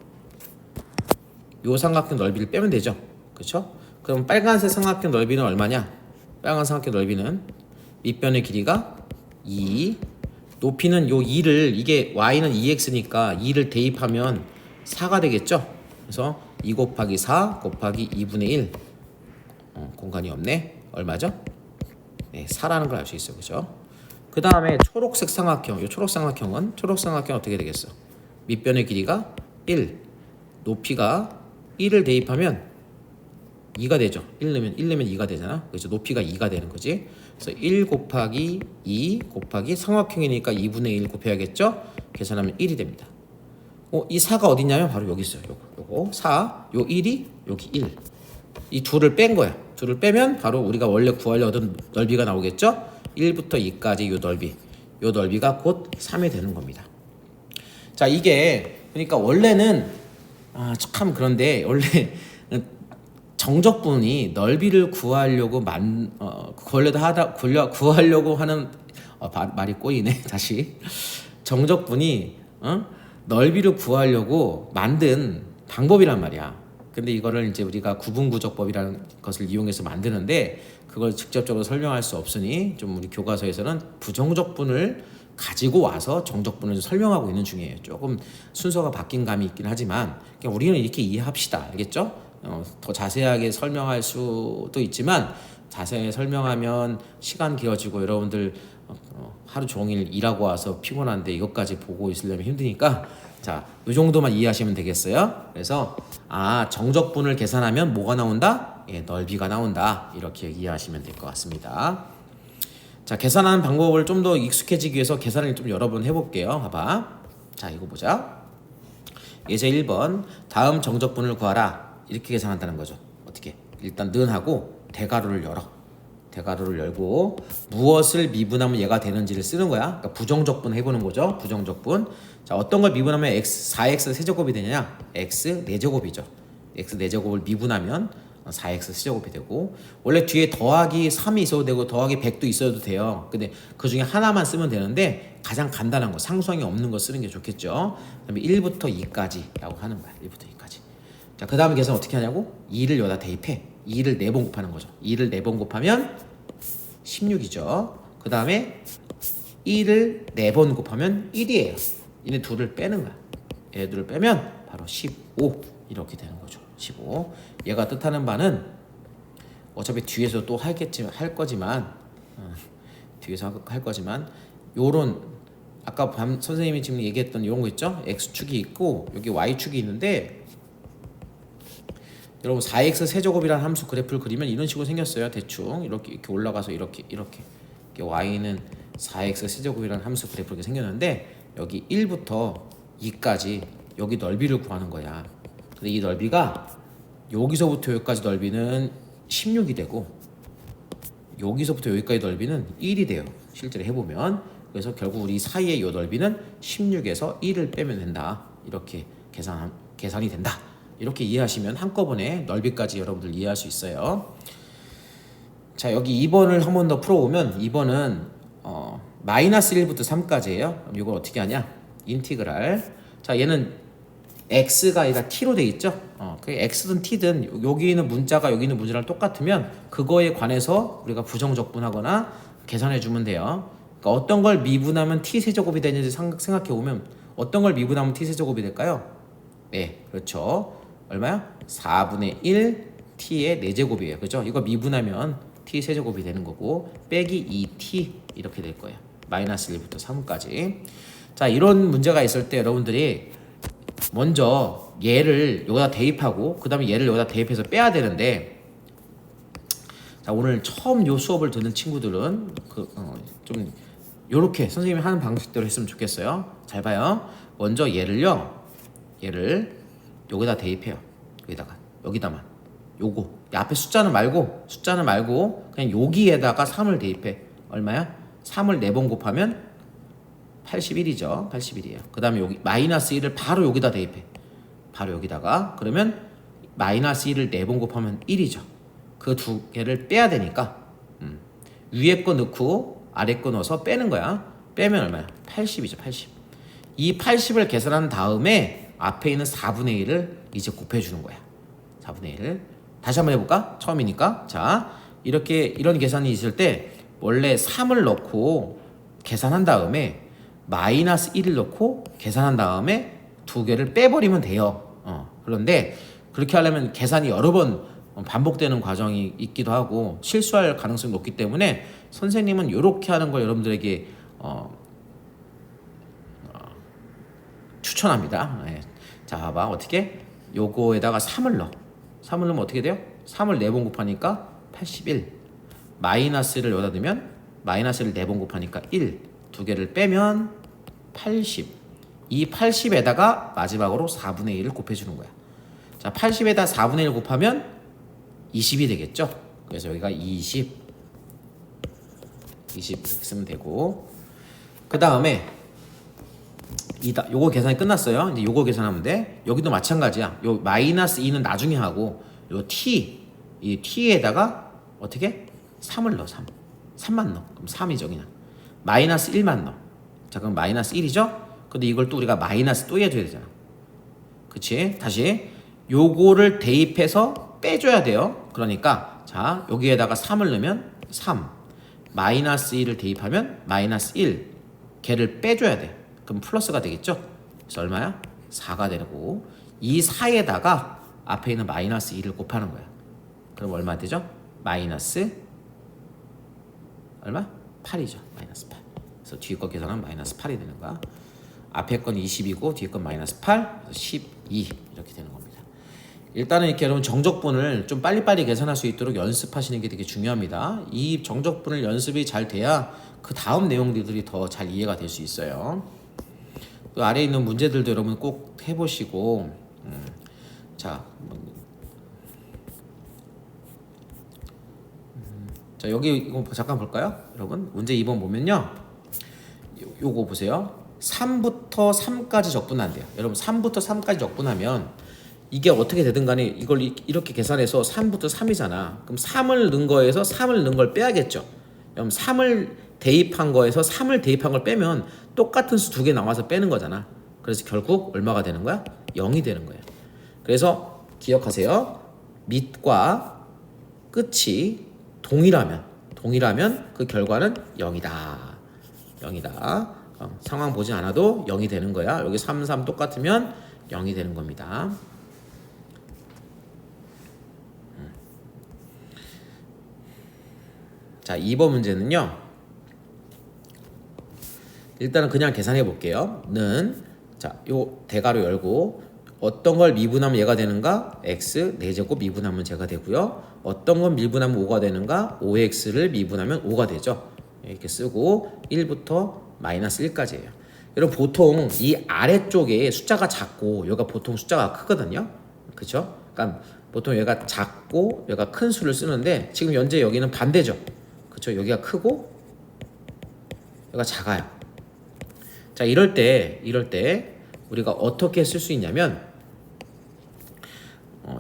요 삼각형 넓이를 빼면 되죠. 그렇죠? 그럼 빨간색 삼각형 넓이는 얼마냐? 빨간 삼각형 넓이는 밑변의 길이가 2, 높이는 요 2를, 이게 y는 2x니까 2를 대입하면 4가 되겠죠? 그래서 2 곱하기 4 곱하기 2분의 1. 공간이 없네. 얼마죠? 네, 4라는 걸 알 수 있어요. 그죠? 그 다음에 초록색 삼각형, 이 초록색 삼각형은 어떻게 되겠어? 밑변의 길이가 1, 높이가 1을 대입하면 2가 되죠. 1 넣으면 2가 되잖아. 그래서 높이가 2가 되는 거지. 그래서 1 곱하기 2 곱하기 삼각형이니까 2분의 1 곱해야겠죠. 계산하면 1이 됩니다. 이 4가 어디냐면 바로 여기 있어요. 요거 4, 요 1이 여기 1. 이 둘을 뺀 거야. 둘을 빼면 바로 우리가 원래 구하려 하던 넓이가 나오겠죠. 1부터 2까지 요 넓이. 요 넓이가 곧 3이 되는 겁니다. 자, 이게 그러니까 원래는 참 그런데 원래 정적분이 넓이를 구하려고 구하려고 하는 말이 꼬이네. 다시 정적분이 넓이를 구하려고 만든 방법이란 말이야. 근데 이거를 이제 우리가 구분구적법이라는 것을 이용해서 만드는데 그걸 직접적으로 설명할 수 없으니 좀 우리 교과서에서는 부정적분을 가지고 와서 정적분을 설명하고 있는 중이에요. 조금 순서가 바뀐 감이 있긴 하지만 그냥 우리는 이렇게 이해합시다. 알겠죠? 더 자세하게 설명할 수도 있지만 자세히 설명하면 시간 길어지고 여러분들 하루 종일 일하고 와서 피곤한데 이것까지 보고 있으려면 힘드니까 자, 이 정도만 이해하시면 되겠어요. 그래서 정적분을 계산하면 뭐가 나온다? 예, 넓이가 나온다. 이렇게 이해하시면 될 것 같습니다. 자, 계산하는 방법을 좀 더 익숙해지기 위해서 계산을 좀 여러 번 해볼게요. 봐봐. 자, 이거 보자. 예제 1번 다음 정적분을 구하라. 이렇게 계산한다는 거죠. 어떻게? 일단 는하고 대괄호를 열어. 대괄호를 열고 무엇을 미분하면 얘가 되는지를 쓰는 거야. 그러니까 부정적분 해보는 거죠. 부정적분. 자, 어떤 걸 미분하면 x 4x 세제곱이 되느냐? x 4제곱이죠. x 4제곱을 미분하면 4x 세제곱이 되고 원래 뒤에 더하기 3이 있어도 되고 더하기 100도 있어도 돼요. 근데 그 중에 하나만 쓰면 되는데 가장 간단한 거 상수항이 없는 거 쓰는 게 좋겠죠. 그다음에 1부터 2까지 라고 하는 거야. 1부터 2까지. 자, 그 다음에 계산 어떻게 하냐고? 2를 여기다 대입해. 2를 4번 곱하는 거죠. 2를 4번 곱하면 16이죠. 그 다음에 1을 4번 곱하면 1이에요. 얘네 둘을 빼는 거야. 얘 둘을 빼면 바로 15 이렇게 되는 거죠. 15. 얘가 뜻하는 바는 어차피 뒤에서 또 할 거지만 뒤에서 할 거지만 요런 아까 선생님이 지금 얘기했던 이런 거 있죠? x축이 있고 여기 y축이 있는데 여러분 4x 세제곱이라는 함수 그래프를 그리면 이런 식으로 생겼어요. 대충 이렇게 올라가서 이렇게 y는 4x 세제곱이라는 함수 그래프가 이렇게 생겼는데 여기 1부터 2까지 여기 넓이를 구하는 거야. 근데 이 넓이가 여기서부터 여기까지 넓이는 16이 되고 여기서부터 여기까지 넓이는 1이 돼요. 실제로 해보면. 그래서 결국 우리 사이의 이 넓이는 16에서 1을 빼면 된다. 이렇게 계산이 된다. 이렇게 이해하시면 한꺼번에 넓이까지 여러분들 이해할 수 있어요. 자, 여기 2번을 한 번 더 풀어보면 2번은 마이너스 1부터 3까지예요. 그럼 이걸 어떻게 하냐? 인티그랄. 자, 얘는 x가 아니라 t로 돼 있죠. 그 x든 t든 여기 있는 문자가 여기 있는 문자랑 똑같으면 그거에 관해서 우리가 부정적분하거나 계산해 주면 돼요. 그러니까 어떤 걸 미분하면 t 세제곱이 되는지 생각해 보면 어떤 걸 미분하면 t 세제곱이 될까요? 네, 그렇죠. 얼마야? 4분의 1 t의 4제곱이에요. 그죠? 이거 미분하면 t 세제곱이 되는 거고 빼기 2t 이렇게 될 거예요. 마이너스 1부터 3까지. 자, 이런 문제가 있을 때 여러분들이 먼저 얘를 여기다 대입하고 그 다음에 얘를 여기다 대입해서 빼야 되는데 자, 오늘 처음 요 수업을 듣는 친구들은 좀 요렇게 선생님이 하는 방식대로 했으면 좋겠어요. 잘 봐요. 먼저 얘를 여기다 대입해요. 여기다만 요거 앞에 숫자는 말고 그냥 여기에다가 3을 대입해. 얼마야? 3을 4번 곱하면 81이죠. 81이에요. 그 다음에 여기 마이너스 1을 바로 여기다 대입해. 바로 여기다가. 그러면 마이너스 1을 4번 곱하면 1이죠. 그 두 개를 빼야 되니까 위에 거 넣고 아래 거 넣어서 빼는 거야. 빼면 얼마야? 80이죠. 80. 이 80을 계산한 다음에 앞에 있는 4분의 1을 이제 곱해주는 거야. 4분의 1을. 다시 한번 해볼까? 처음이니까. 자, 이런 계산이 있을 때 원래 3을 넣고 계산한 다음에 마이너스 1을 넣고 계산한 다음에 두 개를 빼버리면 돼요. 그런데 그렇게 하려면 계산이 여러 번 반복되는 과정이 있기도 하고 실수할 가능성이 높기 때문에 선생님은 이렇게 하는 걸 여러분들에게 추천합니다. 자, 봐봐. 어떻게? 요거에다가 3을 넣으면 어떻게 돼요? 3을 4번 곱하니까 81. 마이너스를 여기다 넣으면 마이너스를 4번 곱하니까 1. 두 개를 빼면 80. 이 80에다가 마지막으로 4분의 1을 곱해주는 거야. 자, 80에다 4분의 1 곱하면 20이 되겠죠? 그래서 여기가 20 이렇게 쓰면 되고, 그 다음에 요거 계산이 끝났어요. 이제 요거 계산하면 돼. 여기도 마찬가지야. 요 마이너스 2는 나중에 하고, 요 이 t에다가 어떻게? 3을 넣어. 3만 넣어. 그럼 3이죠 그냥. 마이너스 1만 넣어. 자, 그럼 마이너스 1이죠? 근데 이걸 또 우리가 마이너스 또 해줘야 되잖아. 그치? 다시 요거를 대입해서 빼줘야 돼요. 그러니까 자, 여기에다가 3을 넣으면 3, 마이너스 1을 대입하면 마이너스 1, 걔를 빼줘야 돼. 그럼 플러스가 되겠죠? 그래서 얼마야? 4가 되고, 이 4에다가 앞에 있는 마이너스 2를 곱하는 거야. 그럼 얼마 되죠? 마이너스 얼마? 8이죠. 마이너스 8. 그래서 뒤에 거 계산하면 마이너스 8이 되는 거야. 앞에 건 20이고 뒤에 건 마이너스 8, 12 이렇게 되는 겁니다. 일단은 이렇게 여러분 정적분을 좀 빨리빨리 계산할 수 있도록 연습하시는 게 되게 중요합니다. 이 정적분을 연습이 잘 돼야 그 다음 내용들이 더 잘 이해가 될 수 있어요. 또 아래에 있는 문제들도 여러분 꼭 해보시고, 자, 자, 여기 이거 잠깐 볼까요? 여러분 문제 2번 보면요, 요거 보세요. 3부터 3까지 적분한대요. 여러분 3부터 3까지 적분하면 이게 어떻게 되든 간에 이걸 이렇게 계산해서 3부터 3이잖아. 그럼 3을 넣은 거에서 3을 넣은 걸 빼야겠죠. 그럼 3을 대입한 거에서 3을 대입한 걸 빼면 똑같은 수 두 개 나와서 빼는 거잖아. 그래서 결국 얼마가 되는 거야? 0이 되는 거예요. 그래서 기억하세요. 밑과 끝이 동일하면 그 결과는 0이다. 0이다. 상황 보지 않아도 0이 되는 거야. 여기 3, 3 똑같으면 0이 되는 겁니다. 자, 2번 문제는요, 일단은 그냥 계산해 볼게요. 는, 자, 요 대괄호 열고, 어떤 걸 미분하면 얘가 되는가? x 4제곱 미분하면 제가 되고요. 어떤 건 미분하면 5가 되는가? 5x를 미분하면 5가 되죠. 이렇게 쓰고 1부터 마이너스 1까지예요. 여러분 보통 이 아래쪽에 숫자가 작고 여기가 보통 숫자가 크거든요. 그렇죠? 그러니까 보통 얘가 작고 얘가 큰 수를 쓰는데 지금 현재 여기는 반대죠. 그렇죠? 여기가 크고 여기가 작아요. 자, 이럴 때 우리가 어떻게 쓸 수 있냐면,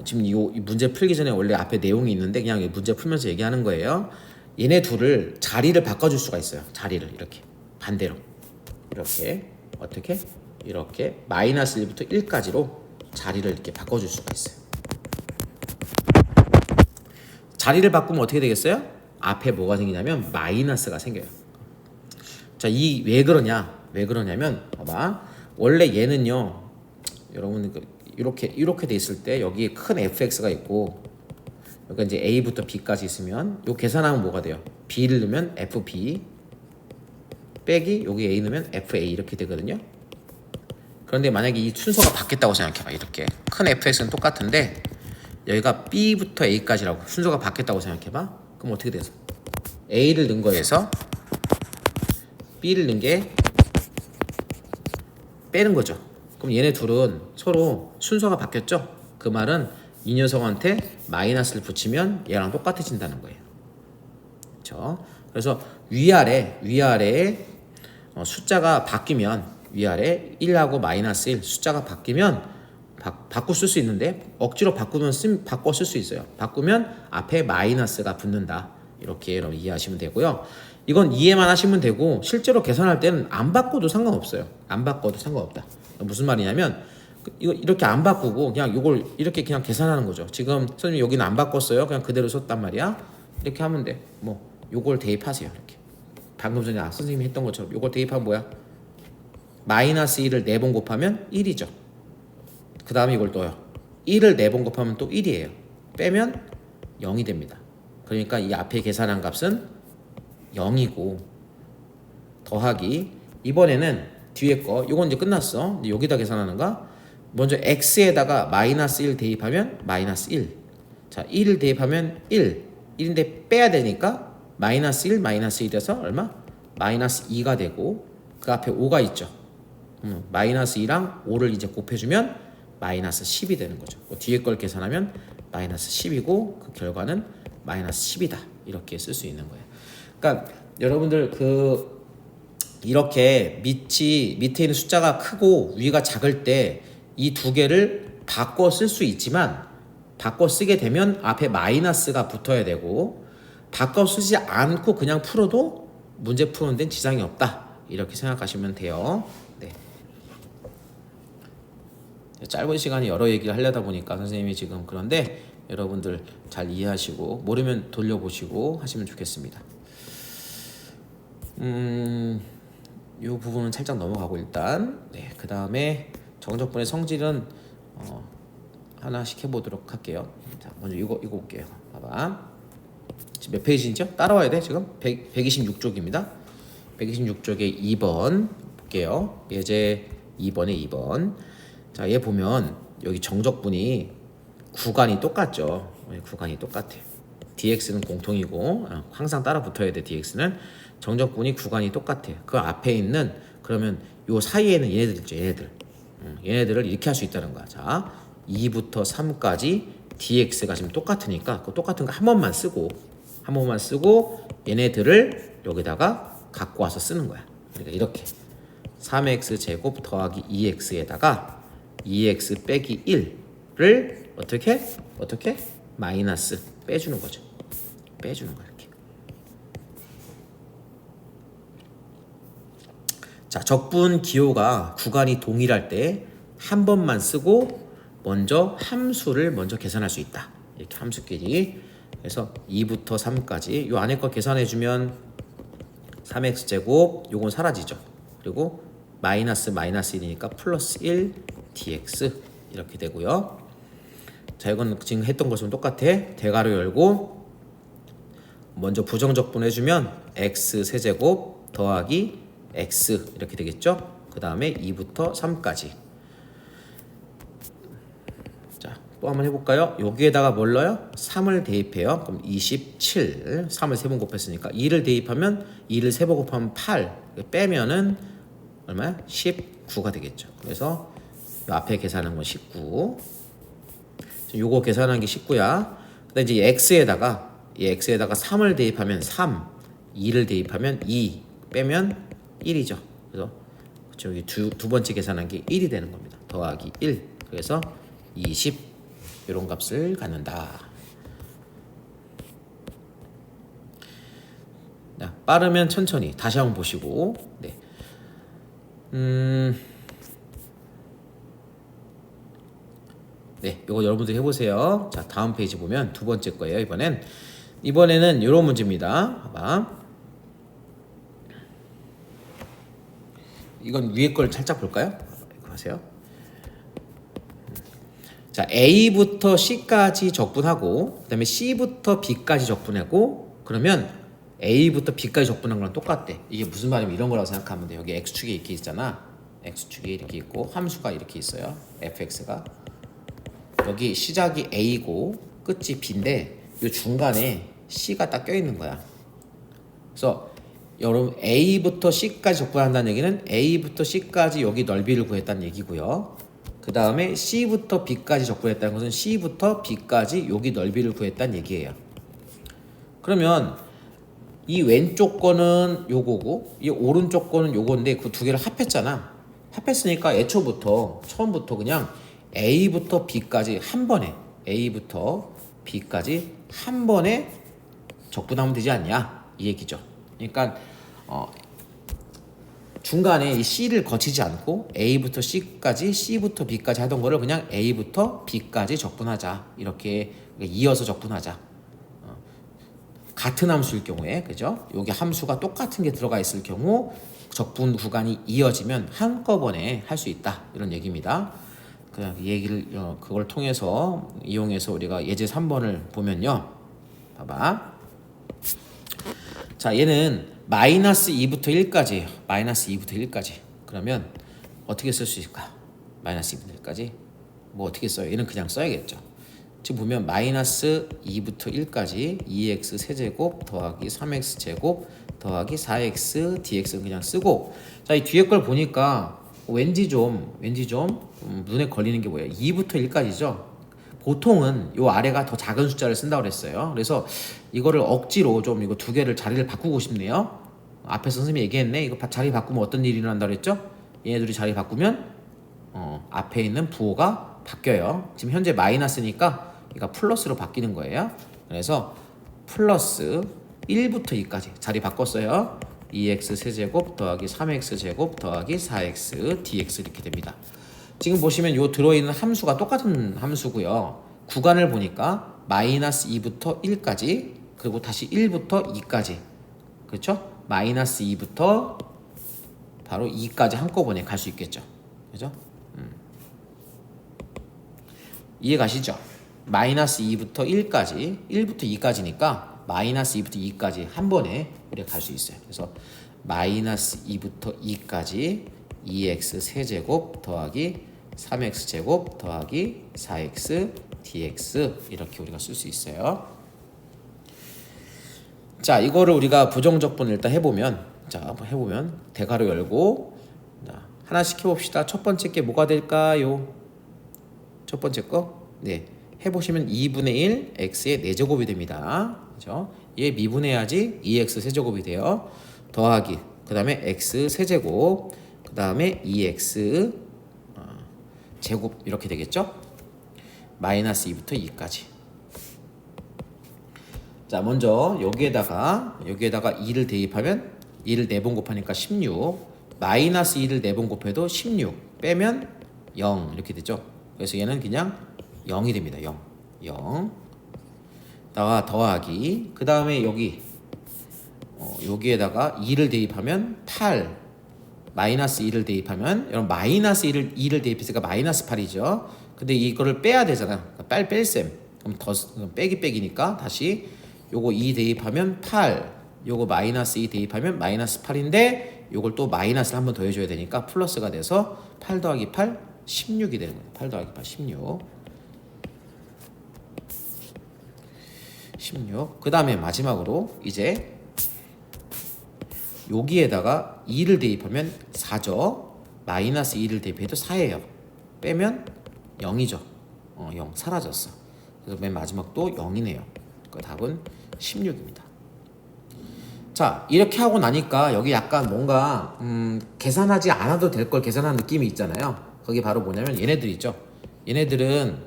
지금 이 문제 풀기 전에 원래 앞에 내용이 있는데 그냥 문제 풀면서 얘기하는 거예요. 얘네 둘을 자리를 바꿔줄 수가 있어요. 자리를 이렇게 반대로 이렇게 어떻게? 이렇게 마이너스 1부터 1까지로 자리를 이렇게 바꿔줄 수가 있어요. 자리를 바꾸면 어떻게 되겠어요? 앞에 뭐가 생기냐면 마이너스가 생겨요. 자, 이 왜 그러냐면 봐봐. 원래 얘는요, 여러분 이렇게 돼 있을 때 여기에 큰 fx가 있고 여기 이제 a부터 b까지 있으면 요 계산하면 뭐가 돼요? b를 넣으면 fb 빼기 여기 a 넣으면 fa 이렇게 되거든요. 그런데 만약에 이 순서가 바뀌었다고 생각해봐. 이렇게 큰 fx는 똑같은데 여기가 b부터 a까지라고 순서가 바뀌었다고 생각해봐. 그럼 어떻게 돼서 a를 넣은 거에서 b를 넣은 게 빼는 거죠. 그럼 얘네 둘은 서로 순서가 바뀌었죠. 그 말은 이 녀석한테 마이너스를 붙이면 얘랑 똑같아진다는 거예요. 그렇죠? 그래서 위아래에 숫자가 바뀌면 위아래 1하고 마이너스 1 숫자가 바뀌면 바꿔 쓸 수 있는데 억지로 바꿔 쓸 수 있어요. 바꾸면 앞에 마이너스가 붙는다. 이렇게 여러분 이해하시면 되고요. 이건 이해만 하시면 되고 실제로 계산할 때는 안 바꿔도 상관없어요. 안 바꿔도 상관없다. 무슨 말이냐면 이거 이렇게 안 바꾸고 그냥 이걸 이렇게 그냥 계산하는 거죠. 지금 선생님 여기는 안 바꿨어요. 그냥 그대로 썼단 말이야. 이렇게 하면 돼. 뭐 요걸 대입하세요. 이렇게 방금 전에 선생님이 했던 것처럼 요걸 대입하면 뭐야? 마이너스 1을 4번 곱하면 1이죠. 그 다음에 이걸 또요. 1을 4번 곱하면 또 1이에요. 빼면 0이 됩니다. 그러니까 이 앞에 계산한 값은 0이고 더하기 이번에는 뒤에 거 이건 이제 끝났어. 여기다 계산하는가? 먼저 x에다가 마이너스 1 대입하면 마이너스 1 자, 1을 대입하면 1인데 빼야 되니까 마이너스 1, 마이너스 1에서 얼마? 마이너스 2가 되고 그 앞에 5가 있죠. 마이너스 2랑 5를 이제 곱해주면 마이너스 10이 되는 거죠. 뒤에 걸 계산하면 마이너스 10이고 그 결과는 마이너스 10이다. 이렇게 쓸 수 있는 거예요. 그러니까 여러분들 이렇게 밑에 있는 숫자가 크고 위가 작을 때 이 두 개를 바꿔 쓸 수 있지만 바꿔 쓰게 되면 앞에 마이너스가 붙어야 되고 바꿔 쓰지 않고 그냥 풀어도 문제 푸는 데는 지장이 없다. 이렇게 생각하시면 돼요. 네. 짧은 시간에 여러 얘기를 하려다 보니까 선생님이 지금 그런데 여러분들 잘 이해하시고 모르면 돌려보시고 하시면 좋겠습니다. 이 부분은 살짝 넘어가고 일단 그 다음에 정적분의 성질은 하나씩 해보도록 할게요. 자, 먼저 이거 볼게요. 봐봐. 지금 몇 페이지죠? 따라와야 돼 지금 126쪽입니다. 126쪽에 2번 볼게요. 예제 2번에 2번. 자, 얘 보면 여기 정적분이 구간이 똑같죠. 구간이 똑같아. dx는 공통이고 항상 따라 붙어야 돼. dx는 정적분이 구간이 똑같아. 그 앞에 있는 그러면 요 사이에는 얘네들 있죠. 얘네들을 이렇게 할 수 있다는 거야. 자, 2부터 3까지 dx가 지금 똑같으니까 그 똑같은 거 한 번만 쓰고 얘네들을 여기다가 갖고 와서 쓰는 거야. 그러니까 이렇게 3x 제곱 더하기 2x에다가 2x 빼기 1을 어떻게 마이너스 빼주는 거죠. 빼주는 거야 이렇게. 자, 적분 기호가 구간이 동일할 때 한 번만 쓰고 먼저 함수를 먼저 계산할 수 있다. 이렇게 함수끼리. 그래서 2부터 3까지 요 안에 거 계산해 주면 3x 제곱 요건 사라지죠. 그리고 마이너스 1이니까 플러스 1 dx 이렇게 되고요. 자, 이건 지금 했던 것처럼 똑같아. 대괄호 열고 먼저 부정적분 해주면 x 세제곱 더하기 x 이렇게 되겠죠. 그 다음에 2부터 3까지. 자, 또 한번 해볼까요? 여기에다가 뭘 넣어요? 3을 대입해요. 그럼 27 3을 3번 곱했으니까 2를 대입하면 2를 3번 곱하면 8 빼면은 얼마야? 19가 되겠죠. 그래서 앞에 계산한 건 19. 요거 계산한 게 19야. 그다음 이제 x에다가 3을 대입하면 3, 2를 대입하면 2 빼면 1이죠. 그래서 여기 두 번째 계산한 게 1이 되는 겁니다. 더하기 1. 그래서 20 이런 값을 갖는다. 자, 빠르면 천천히 다시 한번 보시고. 네. 네, 이거 여러분들 해보세요. 자, 다음 페이지 보면 두 번째 거예요. 이번에는 이런 문제입니다. 봐봐. 이건 위에 걸 살짝 볼까요? 이거 하세요. 자, A부터 C까지 적분하고 그다음에 C부터 B까지 적분하고 그러면 A부터 B까지 적분한 거랑 똑같대. 이게 무슨 말이면 이런 거라고 생각하면 돼. 여기 X축이 이렇게 있잖아. X축이 이렇게 있고 함수가 이렇게 있어요. fx가. 여기 시작이 A고 끝이 B인데 이 중간에 C가 딱 껴있는 거야. 그래서 여러분 A부터 C까지 적분한다는 얘기는 A부터 C까지 여기 넓이를 구했다는 얘기고요. 그 다음에 C부터 B까지 적분했다는 것은 C부터 B까지 여기 넓이를 구했다는 얘기예요. 그러면 이 왼쪽 거는 요거고 이 오른쪽 거는 요건데 그 두 개를 합했잖아. 합했으니까 처음부터 그냥 A부터 B까지 한 번에 적분하면 되지 않냐 이 얘기죠. 그러니까 중간에 이 C를 거치지 않고 A부터 C까지 C부터 B까지 하던 거를 그냥 A부터 B까지 적분하자. 이렇게 이어서 적분하자. 같은 함수일 경우에 그죠? 여기 함수가 똑같은 게 들어가 있을 경우 적분 구간이 이어지면 한꺼번에 할 수 있다. 이런 얘기입니다. 그냥 얘기를 그걸 통해서 이용해서 우리가 예제 3번을 보면요. 봐봐. 자, 얘는 마이너스 2부터 1까지 마이너스 2부터 1까지 그러면 어떻게 쓸 수 있을까? 마이너스 2부터 1까지 뭐 어떻게 써요? 얘는 그냥 써야겠죠. 지금 보면 마이너스 2부터 1까지 2x 세제곱 더하기 3x 제곱 더하기 4x dx는 그냥 쓰고, 자, 이 뒤에 걸 보니까 왠지 좀 눈에 걸리는 게 뭐예요? 2부터 1까지죠. 보통은 요 아래가 더 작은 숫자를 쓴다고 그랬어요. 그래서 이거를 억지로 좀 이거 두 개를 자리를 바꾸고 싶네요. 앞에 선생님이 얘기했네. 이거 자리 바꾸면 어떤 일이 일어난다고 그랬죠? 얘네들이 자리 바꾸면 앞에 있는 부호가 바뀌어요. 지금 현재 마이너스니까 얘가 플러스로 바뀌는 거예요. 그래서 플러스 1부터 2까지 자리 바꿨어요. 2x 세제곱 더하기 3x 제곱 더하기 4x dx 이렇게 됩니다. 지금 보시면 요 들어있는 함수가 똑같은 함수고요. 구간을 보니까 마이너스 2부터 1까지, 그리고 다시 1부터 2까지, 그렇죠? 마이너스 2부터 바로 2까지 한꺼번에 갈 수 있겠죠. 그죠? 이해 가시죠? 마이너스 2부터 1까지, 1부터 2까지니까 마이너스 2부터 2까지 한 번에 우리가 갈 수 있어요. 그래서 마이너스 2부터 2까지 2x 세제곱 더하기 3x 제곱 더하기 4x dx 이렇게 우리가 쓸 수 있어요. 자, 이거를 우리가 부정적분을 일단 해보면, 자, 한번 해보면 대괄호 열고, 자, 하나씩 해봅시다. 첫 번째 게 뭐가 될까요? 첫 번째 거, 네, 해보시면 2분의 1 x의 4제곱이 됩니다. 그죠? 얘 미분해야지 2x 세제곱이 돼요. 더하기, 그 다음에 x 세제곱, 그 다음에 2x 제곱 이렇게 되겠죠? 마이너스 2부터 2까지. 자, 먼저 여기에다가 2를 대입하면 2를 4번 곱하니까 16, 마이너스 2를 4번 곱해도 16, 빼면 0 이렇게 되죠. 그래서 얘는 그냥 0이 됩니다. 0 다가 더하기, 그 다음에 여기에다가 2를 대입하면 8, 마이너스 2를 대입하면, 여러분 마이너스 2를 대입했으니까 마이너스 8이죠. 근데 이거를 빼야 되잖아. 빨리 뺄셈. 그럼 빼기니까 다시 요거 2 대입하면 8, 요거 마이너스 2 대입하면 마이너스 8인데 요걸 또 마이너스를 한 번 더 해줘야 되니까 플러스가 돼서 8 더하기 8 16이 되는 거예요. 8 더하기 8 16. 그 다음에 마지막으로 이제 여기에다가 2를 대입하면 4죠. 마이너스 2를 대입해도 4예요. 빼면 0이죠. 0 사라졌어. 그래서 맨 마지막도 0이네요. 그 답은 16입니다. 자, 이렇게 하고 나니까 여기 약간 뭔가 계산하지 않아도 될 걸 계산한 느낌이 있잖아요. 그게 바로 뭐냐면 얘네들 있죠. 얘네들은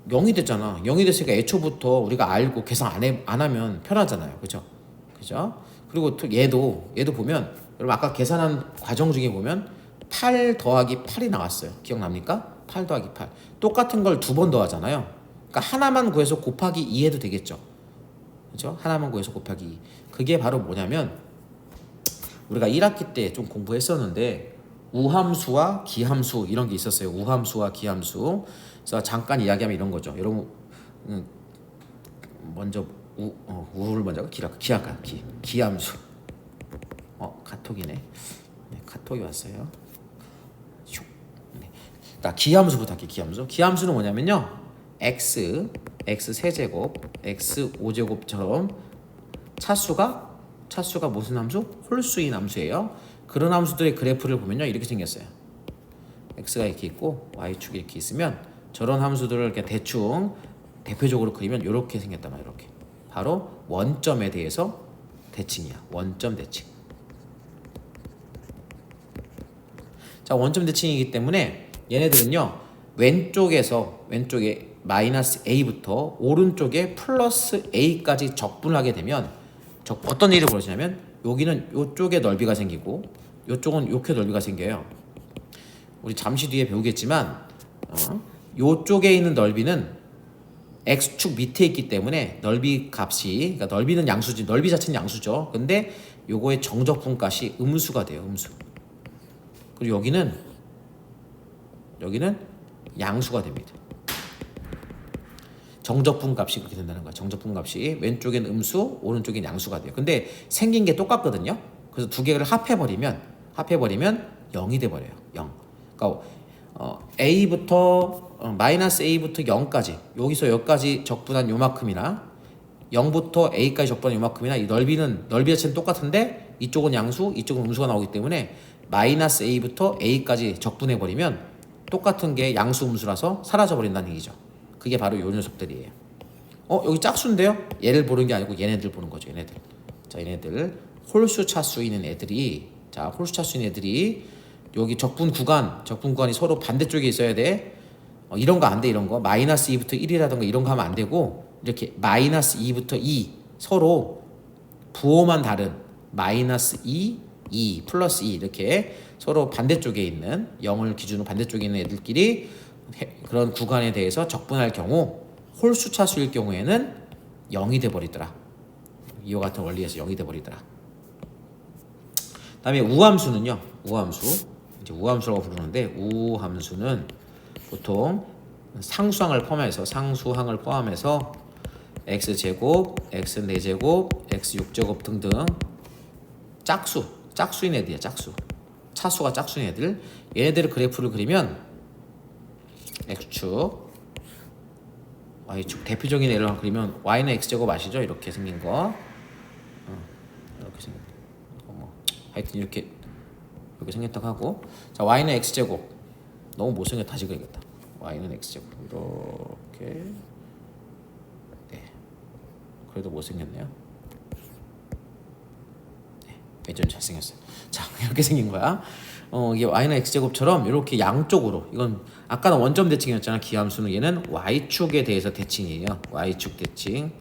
0이 됐잖아. 0이 됐으니까 애초부터 우리가 알고 계산 안 하면 편하잖아요. 그죠? 그리고 또 얘도 보면, 여러분 아까 계산한 과정 중에 보면 8 더하기 8이 나왔어요. 기억납니까? 8 더하기 8. 똑같은 걸 두 번 더하잖아요. 그러니까 하나만 구해서 곱하기 2 해도 되겠죠. 그죠? 하나만 구해서 곱하기 2. 그게 바로 뭐냐면, 우리가 1학기 때 좀 공부했었는데 우함수와 기함수 이런 게 있었어요. 우함수와 기함수. 그래서 잠깐 이야기하면 이런 거죠. 여러분 먼저 우를 먼저 기함수. 카톡이네. 네, 카톡이 왔어요. 네. 나 기함수부터 할게요. 기함수는 뭐냐면요, x 세제곱, x 5제곱처럼 차수가 무슨 함수? 홀수인 함수예요. 그런 함수들의 그래프를 보면요, 이렇게 생겼어요. x가 이렇게 있고 y축이 이렇게 있으면, 저런 함수들을 이렇게 대충 대표적으로 그리면 이렇게 생겼단 말이에요. 이렇게. 바로 원점에 대해서 대칭이야. 원점 대칭. 자, 원점 대칭이기 때문에 얘네들은요, 왼쪽에 마이너스 a부터 오른쪽에 플러스 a까지 적분하게 되면 어떤 일이 벌어지냐면, 여기는 이쪽에 넓이가 생기고 이쪽은 이렇게 넓이가 생겨요. 우리 잠시 뒤에 배우겠지만 이쪽에 있는 넓이는 x축 밑에 있기 때문에 넓이 값이, 그러니까 넓이는 양수지, 넓이 자체는 양수죠. 근데 요거의 정적분 값이 음수가 돼요. 음수. 그리고 여기는 양수가 됩니다. 정적분 값이 그렇게 된다는 거야. 정적분 값이 왼쪽엔 음수, 오른쪽엔 양수가 돼요. 근데 생긴 게 똑같거든요. 그래서 두 개를 합해버리면 0이 돼버려요. 0. 그러니까 a부터 마이너스 a부터 0까지 여기서 여기까지 적분한 요만큼이나 0부터 a까지 적분한 요만큼이나 이 넓이 자체는 똑같은데 이쪽은 양수 이쪽은 음수가 나오기 때문에 마이너스 a부터 a까지 적분해 버리면 똑같은 게 양수 음수라서 사라져 버린다는 얘기죠. 그게 바로 요 녀석들이에요. 여기 짝수인데요? 얘를 보는 게 아니고 얘네들 보는 거죠. 얘네들. 자, 얘네들 홀수 차수 있는 애들이 홀수 차수 있는 애들이 여기 적분 구간이 서로 반대쪽에 있어야 돼. 이런 거 안 돼. 이런 거 마이너스 2부터 1이라던가 이런 거 하면 안 되고 이렇게 마이너스 2부터 2 서로 부호만 다른 마이너스 2 플러스 2 이렇게 서로 반대쪽에 있는 0을 기준으로 반대쪽에 있는 애들끼리 그런 구간에 대해서 적분할 경우 홀수 차수일 경우에는 0이 돼 버리더라. 이와 같은 원리에서 0이 돼 버리더라. 다음에 우함수는요. 이제 우함수라고 부르는데 우함수는 보통 상수항을 포함해서 x제곱, x4제곱, x6제곱 등등 짝수인 애들이야. 차수가 짝수인 애들. 얘네들의 그래프를 그리면 x축, y축 대표적인 애를 그리면 y는 x제곱 아시죠? 이렇게 생긴 거. 이렇게 생긴 거. 하여튼 이렇게 생겼다고 하고, 자 y는 x제곱. 너무 못생겼다. 다시 그리겠다. y는 x제곱 이렇게. 네. 그래도 못생겼네요. 네. 예전 잘생겼어요. 자, 이렇게 생긴 거야. 이게 y는 x제곱처럼 이렇게 양쪽으로, 이건 아까는 원점 대칭이었잖아. 기함수는 얘는 y축에 대해서 대칭이에요. y축 대칭.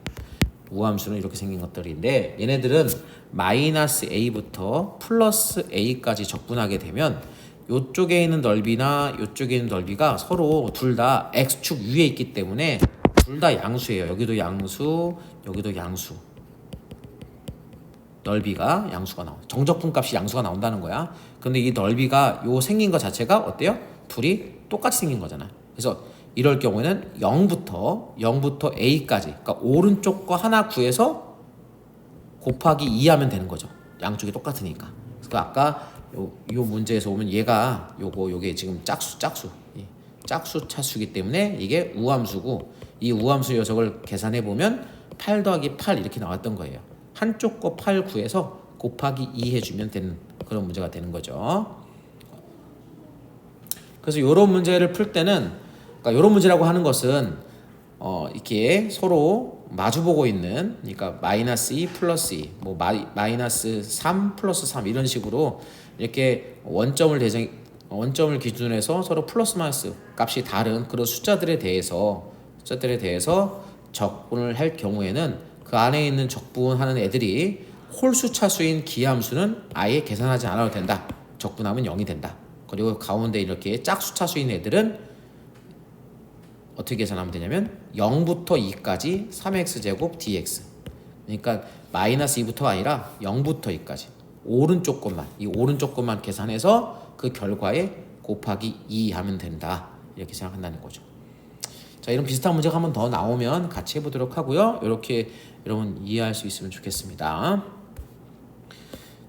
우함수는 이렇게 생긴 것들인데 얘네들은 마이너스 a부터 플러스 a까지 적분하게 되면 요쪽에 있는 넓이나 요쪽에 있는 넓이가 서로 둘 다 x축 위에 있기 때문에 둘 다 양수예요. 여기도 양수, 여기도 양수. 넓이가 양수가 나와. 정적분 값이 양수가 나온다는 거야. 근데 이 넓이가 요 생긴 것 자체가 어때요? 둘이 똑같이 생긴 거잖아. 그래서 이럴 경우에는 0부터 a까지, 그러니까 오른쪽 거 하나 구해서 곱하기 2 하면 되는 거죠. 양쪽이 똑같으니까. 그래서 아까 요 문제에서 보면 얘가 요게 지금 짝수 차수이기 때문에 이게 우함수고, 이 우함수 녀석을 계산해 보면 8 더하기 8 이렇게 나왔던 거예요. 한쪽 거 8 구해서 곱하기 2 해주면 되는 그런 문제가 되는 거죠. 그래서 이런 문제를 풀 때는, 그러니까 이런 문제라고 하는 것은 이렇게 서로 마주보고 있는, 그러니까 마이너스 2 플러스 2, 뭐 마이너스 3 플러스 3 이런 식으로 이렇게 원점을 기준으로 해서 서로 플러스 마이너스 값이 다른 그런 숫자들에 대해서 적분을 할 경우에는 그 안에 있는 적분하는 애들이 홀수 차수인 기함수는 아예 계산하지 않아도 된다. 적분하면 0이 된다. 그리고 가운데 이렇게 짝수 차수인 애들은 어떻게 계산하면 되냐면 0부터 2까지 3x제곱 dx. 그러니까 마이너스 2부터가 아니라 0부터 2까지 이 오른쪽 것만 계산해서 그 결과에 곱하기 2 하면 된다. 이렇게 생각한다는 거죠. 자, 이런 비슷한 문제가 한 번 더 나오면 같이 해보도록 하고요. 이렇게 여러분 이해할 수 있으면 좋겠습니다.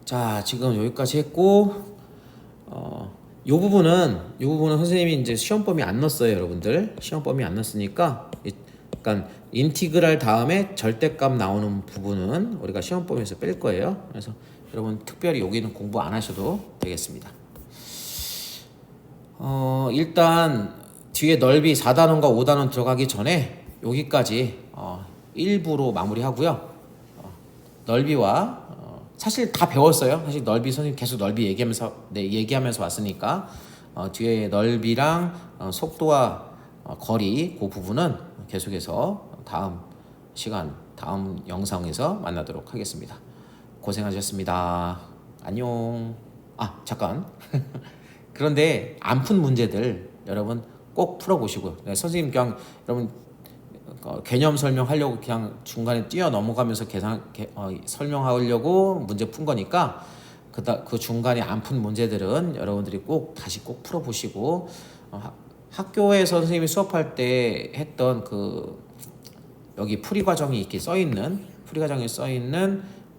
자, 지금 여기까지 했고, 요 부분은 선생님이 이제 시험 범위 안 넣었어요, 여러분들. 시험 범위 안 넣었으니까, 그러니까 인티그랄 다음에 절대값 나오는 부분은 우리가 시험 범위에서 뺄 거예요. 그래서 여러분 특별히 여기는 공부 안 하셔도 되겠습니다. 일단 뒤에 넓이 4단원과 5단원 들어가기 전에 여기까지 1부로 마무리하고요. 넓이와 사실 다 배웠어요. 사실 넓이 선생님 계속 넓이 얘기하면서 왔으니까 뒤에 넓이랑 속도와 거리 그 부분은 계속해서 다음 영상에서 만나도록 하겠습니다. 고생하셨습니다. 안녕. 잠깐. 그런데 안 푼 문제들 여러분 꼭 풀어보시고요. 선생님 그냥 여러분 개념 설명하려고 그냥 중간에 뛰어 넘어가면서 설명하려고 문제 푼 거니까 그 중간에 안 푼 문제들은 여러분들이 다시 꼭 풀어보시고, 학교에서 선생님이 수업할 때 했던 여기 풀이 과정이 이렇게 써 있는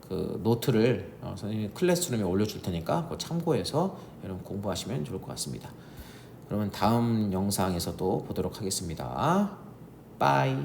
그 노트를 선생님이 클래스룸에 올려줄 테니까 그거 참고해서 여러분 공부하시면 좋을 것 같습니다. 그러면 다음 영상에서도 보도록 하겠습니다. 빠이.